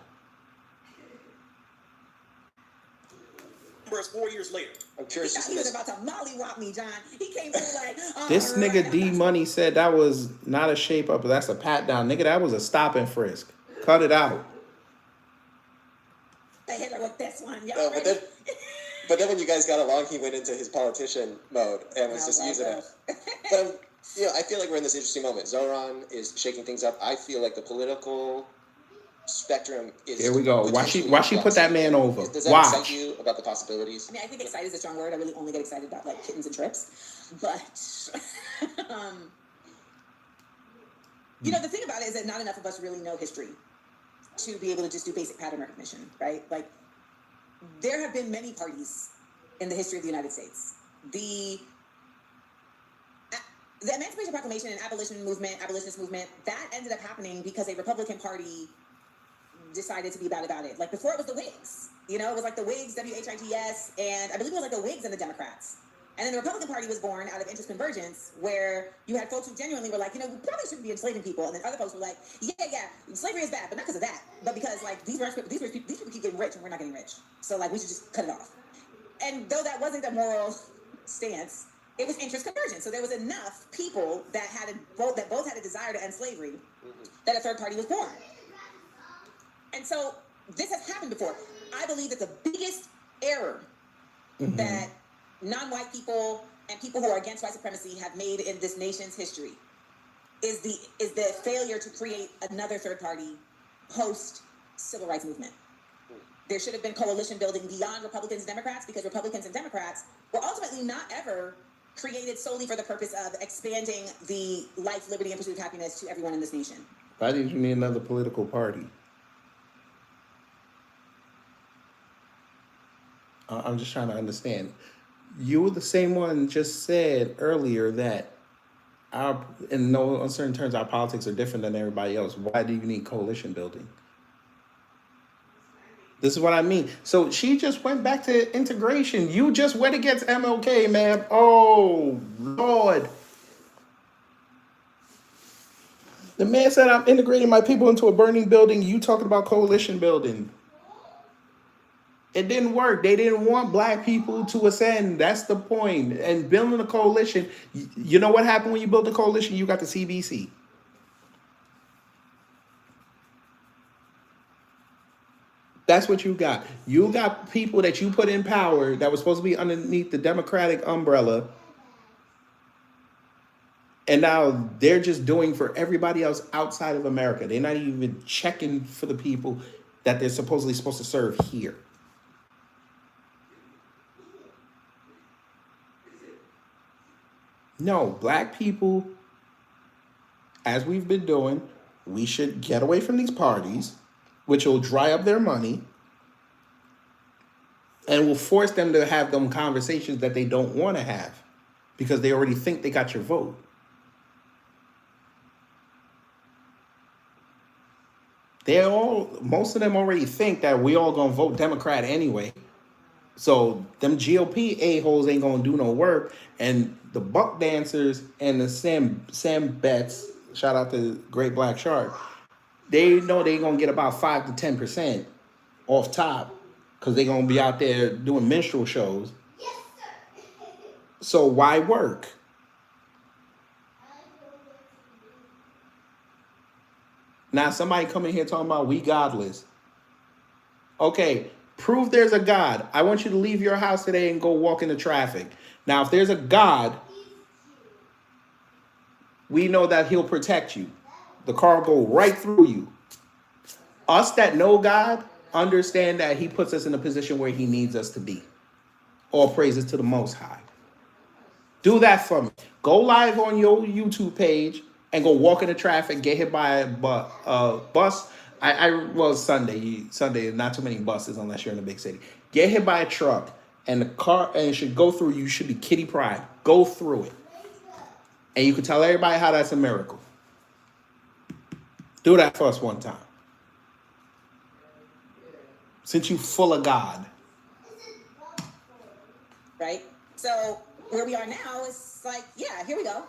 It's 4 years later. I'm curious to see He was this. about to mollywop me, John. He came through like, This nigga D Money said that was not a shape up, but that's a pat down. Nigga, that was a stop and frisk. Cut it out. I hit her with this one. Y'all No, ready? but then when you guys got along, he went into his politician mode and was just using it. But I feel like we're in this interesting moment. Zoran is shaking things up. I feel like the political spectrum is. Here we go. Why she put that man over? Does that Watch. excite you about the possibilities? I mean, I think excited is a strong word. I really only get excited about like kittens and trips. But the thing about it is that not enough of us really know history to be able to just do basic pattern recognition, right? Like, there have been many parties in the history of the United States. The Emancipation Proclamation and abolitionist movement, that ended up happening because a Republican Party decided to be about it. Like before, it was the Whigs. You know, it was like the Whigs, WHITS, and I believe it was like the Whigs and the Democrats. And then the Republican Party was born out of interest convergence, where you had folks who genuinely were like, you know, we probably shouldn't be enslaving people, and then other folks were like, yeah, slavery is bad, but not because of that, but because like these people keep getting rich and we're not getting rich, so like we should just cut it off. And though that wasn't a moral stance, it was interest convergence. So there was enough people that both had a desire to end slavery, that a third party was born. And so this has happened before. I believe that the biggest error that non-white people and people who are against white supremacy have made in this nation's history is the failure to create another third party post civil rights movement. There should have been coalition building beyond Republicans and Democrats, because Republicans and Democrats were ultimately not ever created solely for the purpose of expanding the life, liberty, and pursuit of happiness to everyone in this nation. Why did you need another political party? I'm just trying to understand. You were the same one just said earlier that in no uncertain terms, our politics are different than everybody else. Why do you need coalition building? This is what I mean. So she just went back to integration. You just went against MLK, man. Oh, Lord. The man said, I'm integrating my people into a burning building. You talking about coalition building. It didn't work. They didn't want black people to ascend. That's the point. And building a coalition, you know what happened when you built a coalition? You got the CBC. That's what you got. You got people that you put in power that was supposed to be underneath the Democratic umbrella. And now they're just doing for everybody else outside of America. They're not even checking for the people that they're supposed to serve here. No, black people, as we've been doing, we should get away from these parties, which will dry up their money and will force them to have them conversations that they don't want to have because they already think they got your vote. Most of them already think that we all gonna vote Democrat anyway. So them GOP a-holes ain't gonna do no work. And the buck dancers and the Sam Betts, shout out to Great Black Shark, they know they gonna get about 5 to 10% off top because they gonna be out there doing minstrel shows. So why work? Now somebody coming here talking about we godless. Okay, prove there's a God. I want you to leave your house today and go walk in the traffic. Now, if there's a God, we know that he'll protect you. The car will go right through you. Us that know God understand that he puts us in a position where he needs us to be. All praises to the Most High. Do that for me. Go live on your YouTube page and go walk in the traffic, get hit by a bus. Well, Sunday, not too many buses unless you're in a big city. Get hit by a truck and the car, and it should go through you. Should be kitty pride. Go through it. And you can tell everybody how that's a miracle. Do that for us one time. Since you full of God. Right? So where we are now is like, yeah, here we go.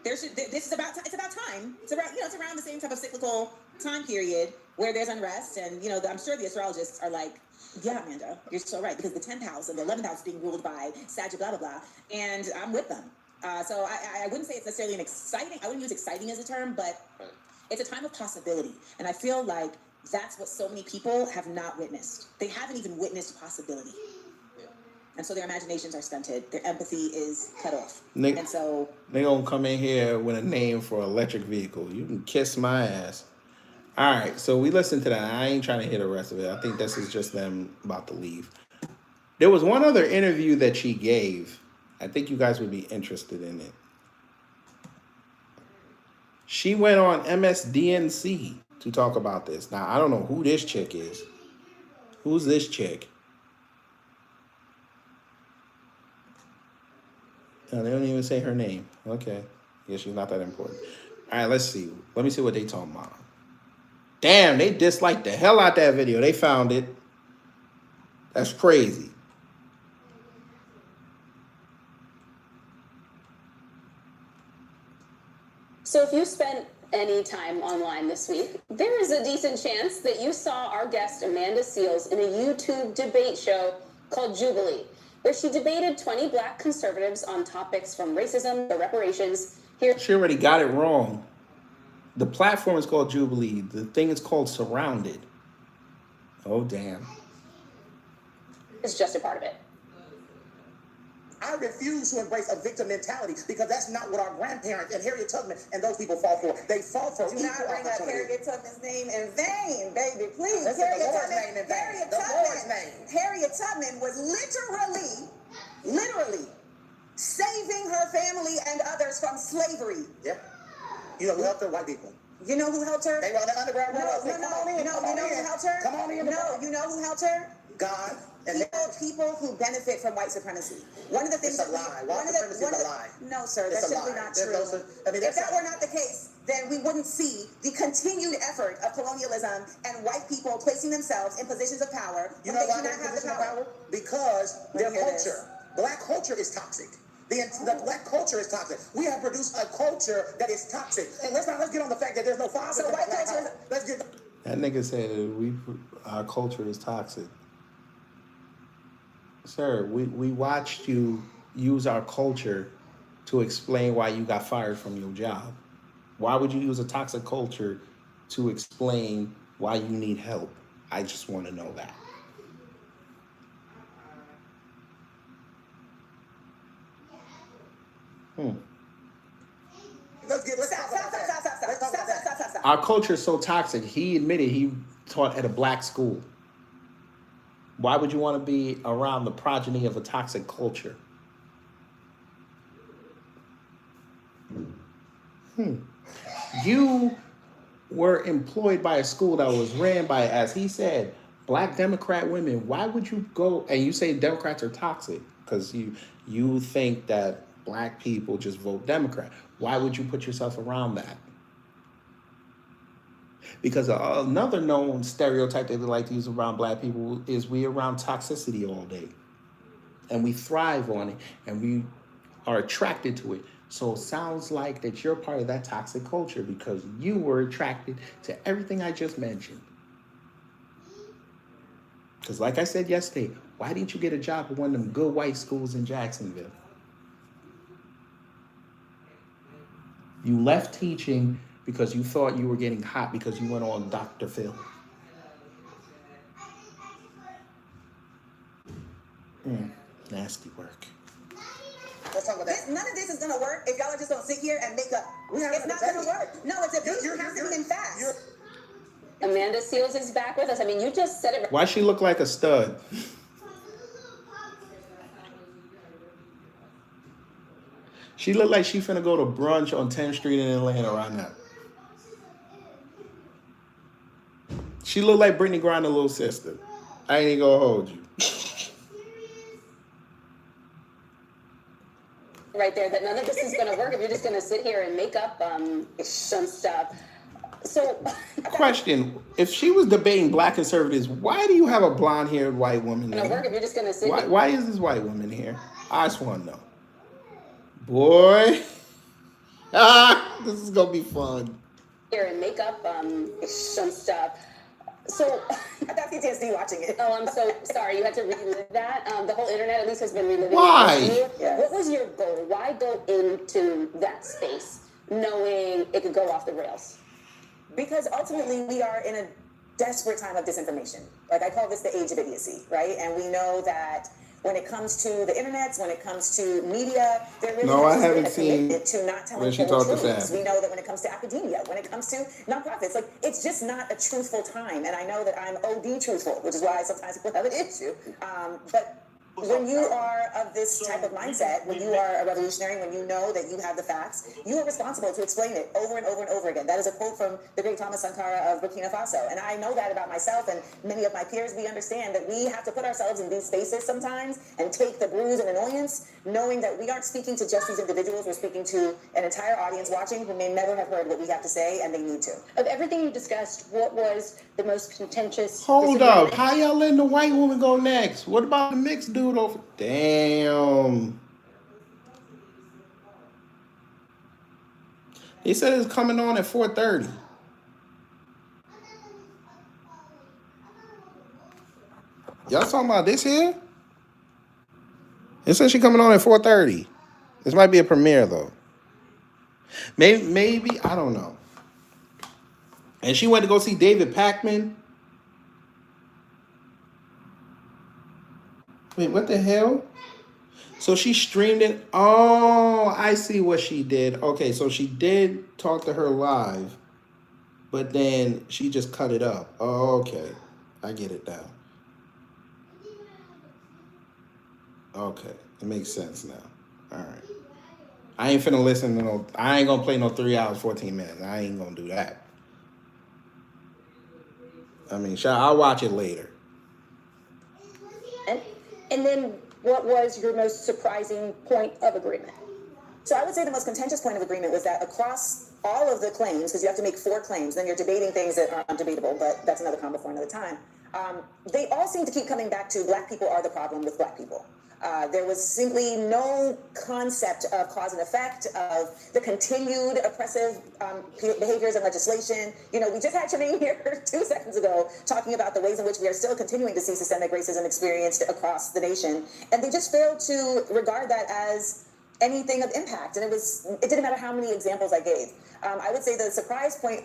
This is about it's about time. It's around the same type of cyclical time period where there's unrest, and I'm sure the astrologists are like, yeah, Amanda, you're so right, because the 10th house and the 11th house is being ruled by Sagittarius, blah blah blah, and I'm with them. So I wouldn't say it's necessarily I wouldn't use exciting as a term, but it's a time of possibility, and I feel like that's what so many people have not witnessed. They haven't even witnessed possibility. And so their imaginations are stunted. Their empathy is cut off. And so they gonna come in here with a name for an electric vehicle. You can kiss my ass. All right, so we listened to that. I ain't trying to hear the rest of it. I think this is just them about to leave. There was one other interview that she gave. I think you guys would be interested in it. She went on MSDNC to talk about this. Now, I don't know who this chick is. Who's this chick? No, they don't even say her name. Okay. Yeah, she's not that important. All right, let's see. Let me see what they talking about. Damn, they disliked the hell out that video. They found it. That's crazy. So if you spent any time online this week, there is a decent chance that you saw our guest Amanda Seales in a YouTube debate show called Jubilee, where she debated 20 black conservatives on topics from racism to reparations. Here, She already got it wrong. The platform is called Jubilee. The thing is called Surrounded. Oh, damn. is just a part of it. I refuse to embrace a victim mentality because that's not what our grandparents and Harriet Tubman and those people fought for. They fought for Do not equal bring up opportunity. Harriet Tubman's name in vain, baby, please. Let's get the Lord's name in vain. The Lord's name. Harriet Tubman was literally saving her family and others from slavery. Yeah. You know who helped her? White people. You know who helped her? They were on the Underground Railroad. No, Come on in. you know who helped her? Come on in. No, you know who helped her? God. And People who benefit from white supremacy. One of the things It's a lie. White supremacy is a lie. No, sir, It's that's a simply lie. not There's true. no- I mean, if that's that were not the case, then we wouldn't see the continued effort of colonialism and white people placing themselves in positions of power. You when know they why do they're not in have the position of power? Because their hear this. culture. Black culture is toxic. The black culture is toxic. We have produced a culture that is toxic. And let's get on the fact that there's no father. So white culture. Let's get. That nigga said our culture is toxic. Sir, we watched you use our culture to explain why you got fired from your job. Why would you use a toxic culture to explain why you need help? I just want to know that. Stop. Our culture is so toxic. He admitted he taught at a black school. Why would you want to be around the progeny of a toxic culture? You were employed by a school that was ran by, as he said, black Democrat women. Why would you go and you say Democrats are toxic? Because you think that black people just vote Democrat. Why would you put yourself around that? Because another known stereotype that they like to use around black people is we around toxicity all day. And we thrive on it and we are attracted to it. So it sounds like that you're part of that toxic culture because you were attracted to everything I just mentioned. Because like I said yesterday, why didn't you get a job at one of them good white schools in Jacksonville? You left teaching because you thought you were getting hot because you went on Dr. Phil. Nasty work. Let's talk about that. None of this is gonna work if y'all are just gonna sit here and make up. It's not gonna work. No, it's a it has to be in facts. Amanda Seales is back with us. I mean, you just said it. Why she look like a stud? She look like she finna go to brunch on 10th Street in Atlanta right now. She look like Brittany Griner's little sister. I ain't even gonna hold you. Right there, that none of this is going to work if you're just going to sit here and make up some stuff. So, Question: if she was debating black conservatives, why do you have a blonde-haired white woman it's going to work there? if you're just going to sit Why is this white woman here? I just want to know. Boy, this is gonna be fun. here and make up some stuff. So, I got PTSD watching it. oh, I'm so sorry. You had to relive that. The whole internet at least has been reliving Why? it with you. Yes. What was your goal? Why go into that space knowing it could go off the rails? Because ultimately we are in a desperate time of disinformation. Like I call this the age of idiocy, right? And we know that when it comes to the internet, when it comes to media, there really No, I has been haven't a seen commitment to not telling when she full talked to truths. Fab. We know that when it comes to academia, when it comes to nonprofits, like it's just not a truthful time. And I know that I'm OD truthful, which is why sometimes people have an issue. But When you are of this type of mindset, when you are a revolutionary, when you know that you have the facts, you are responsible to explain it over and over and over again. That is a quote from the great Thomas Sankara of Burkina Faso. And I know that about myself and many of my peers. We understand that we have to put ourselves in these spaces sometimes and take the bruise and annoyance, knowing that we aren't speaking to just these individuals. We're speaking to an entire audience watching who may never have heard what we have to say, and they need to. Of everything you discussed, what was the most contentious Hold up. disagreement? How y'all letting the white woman go next? What about the mixed dude over? Damn. He said it's coming on at 4:30. Y'all talking about this here? It says she coming on at 4:30. This might be a premiere though. Maybe I don't know. And she went to go see David Pacman. Wait, what the hell? So she streamed it. Oh, I see what she did. Okay, so she did talk to her live, but then she just cut it up. Oh, okay. I get it now. Okay, it makes sense now. All right. I ain't finna listen to no. I ain't gonna play no 3 hours, 14 minutes. I ain't gonna do that. I mean, I'll watch it later. And then what was your most surprising point of agreement? So I would say the most contentious point of agreement was that across all of the claims, because you have to make 4 claims, then you're debating things that are undebatable, but that's another convo for another time. They all seem to keep coming back to black people are the problem with black people. There was simply no concept of cause and effect, of the continued oppressive behaviors and legislation. You know, we just had Tremaine here 2 seconds ago talking about the ways in which we are still continuing to see systemic racism experienced across the nation. And they just failed to regard that as anything of impact. And it didn't matter how many examples I gave. I would say the surprise point.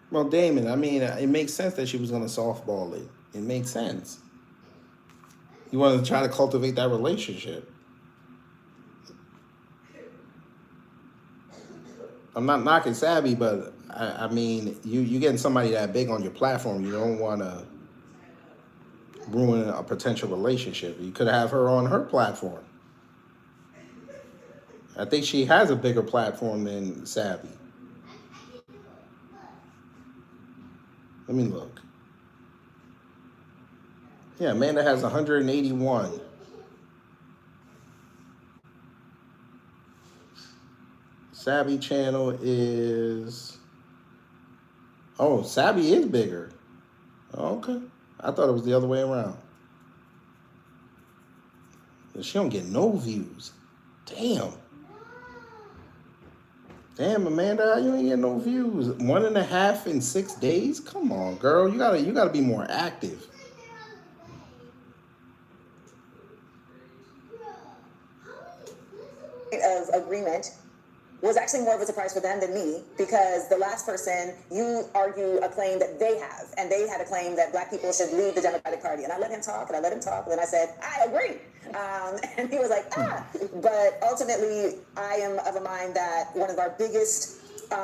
Well, Damon, I mean, it makes sense that she was gonna softball it. It makes sense. You want to try to cultivate that relationship. I'm not knocking Savvy, but I mean, you getting somebody that big on your platform, you don't want to ruin a potential relationship. You could have her on her platform. I think she has a bigger platform than Savvy. Let me look. Yeah, Amanda has 181. Savvy channel is... Oh, Savvy is bigger. Okay. I thought it was the other way around. She don't get no views. Damn. Damn, Amanda, you ain't get no views. 1.5 in 6 days? Come on, girl. You gotta be more active. Of agreement was actually more of a surprise for them than me, because the last person, you argue a claim that they have, and they had a claim that black people should leave the Democratic Party, and I let him talk, and then I said, I agree, and he was like, but ultimately, I am of a mind that one of our biggest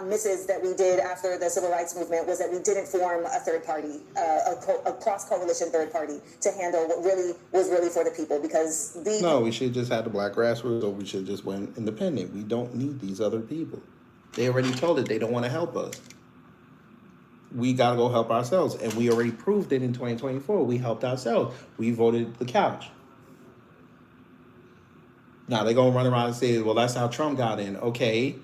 misses that we did after the civil rights movement was that we didn't form a third party, a cross-coalition third party to handle what really was really for the people, because No, we should just have the black grassroots, or we should just went independent. We don't need these other people. They already told it they don't want to help us. We got to go help ourselves, and we already proved it in 2024. We helped ourselves. We voted the couch. Now they're going to run around and say, well, that's how Trump got in. Okay,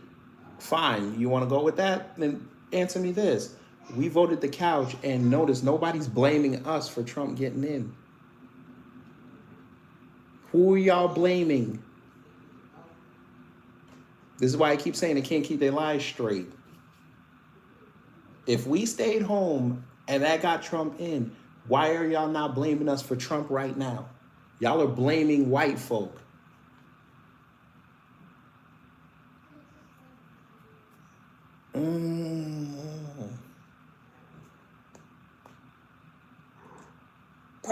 fine. You want to go with that? Then answer me this. We voted the couch, and notice nobody's blaming us for Trump getting in. Who are y'all blaming? This is why I keep saying they can't keep their lies straight. If we stayed home and that got Trump in, why are y'all not blaming us for Trump right now? Y'all are blaming white folk.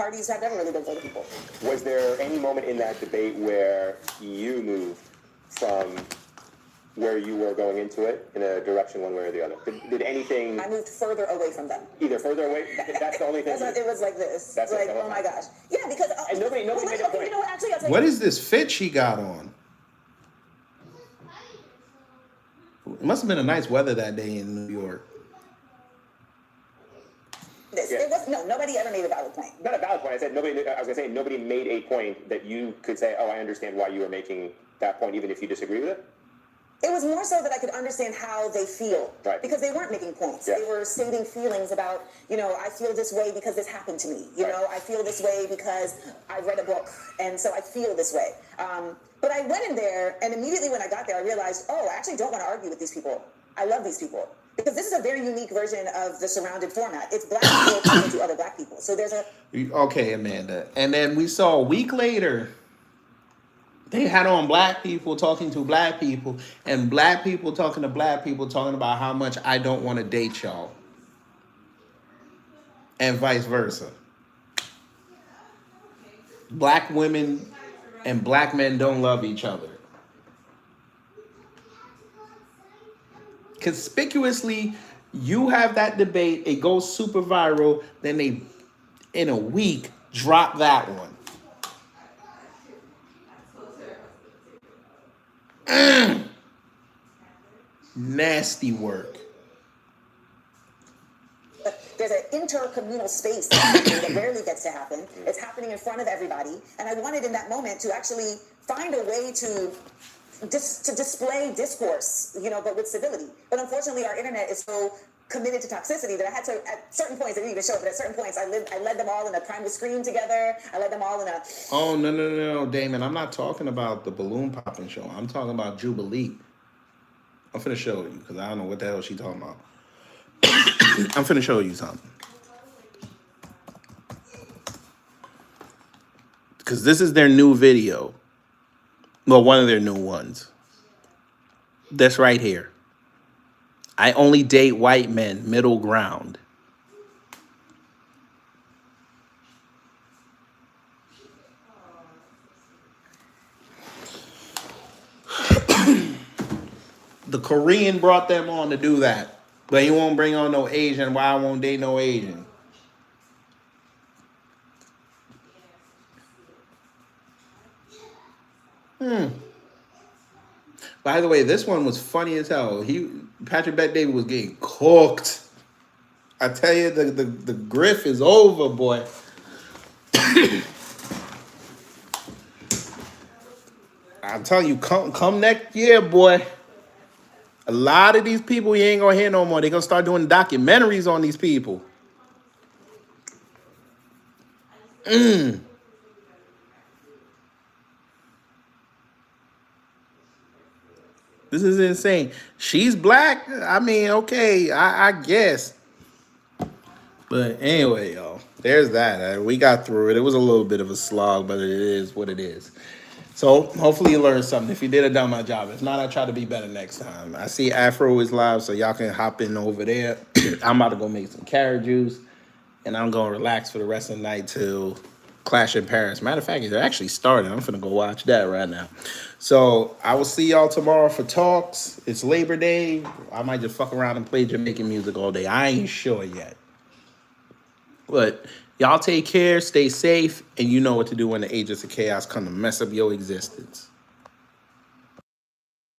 parties have never really been for the people. Was there any moment in that debate where you moved from where you were going into it in a direction one way or the other? Did anything... I moved further away from them. Either further away? That's the only thing? It was like this. That's like, it, oh my gosh. Yeah, because... And nobody made a point. You know what, actually, I'll tell you. What is this fit she got on? It must have been a nice weather that day in New York. It was, no, nobody ever made a valid point. Not a valid point. I was gonna say nobody made a point that you could say, oh, I understand why you were making that point, even if you disagree with it. It was more so that I could understand how they feel. Right. Because they weren't making points. Yeah. They were stating feelings about, I feel this way because this happened to me. You know, I feel this way because I read a book, and so I feel this way. But I went in there, and immediately when I got there, I realized, oh, I actually don't want to argue with these people. I love these people. Because this is a very unique version of the surrounded format. It's black people talking to other black people. So there's a... Okay, Amanda. And then we saw a week later, they had on black people talking to black people, and black people talking to black people talking about how much I don't want to date y'all. And vice versa. Black women and black men don't love each other. Conspicuously, you have that debate, it goes super viral, then they, in a week, drop that one. Nasty work. There's an intercommunal space that rarely gets to happen. It's happening in front of everybody. And I wanted in that moment to actually find a way to display discourse, but with civility. But unfortunately, our internet is so committed to toxicity that I had to, at certain points, I didn't even show it, but at certain points, I led them all in a private screen together. I led them all in a... Oh, no, Damon. I'm not talking about the balloon popping show. I'm talking about Jubilee. I'm finna show you, because I don't know what the hell she talking about. I'm finna show you something. Because this is their new video. Well, one of their new ones. This right here. I only date white men, middle ground. The Korean brought them on to do that. But he won't bring on no Asian. Why I won't date no Asian? By the way, this one was funny as hell. Patrick Bet-David was getting cooked. I tell you, the griff is over, boy. I'm telling you, come next year, boy. A lot of these people you ain't gonna hear no more. They're gonna start doing documentaries on these people. This is insane. She's black. I mean, okay, I guess. But anyway, y'all, there's that. We got through it. It was a little bit of a slog, but it is what it is. So hopefully you learned something. If you did, I done my job. If not, I try to be better next time. I see Afro is live, so y'all can hop in over there. I'm about to go make some carrot juice, and I'm going to relax for the rest of the night till Clash in Paris. Matter of fact, they're actually starting. I'm finna go watch that right now. So I will see y'all tomorrow for talks. It's Labor Day. I might just fuck around and play Jamaican music all day. I ain't sure yet. But y'all take care, stay safe, and you know what to do when the agents of chaos come to mess up your existence.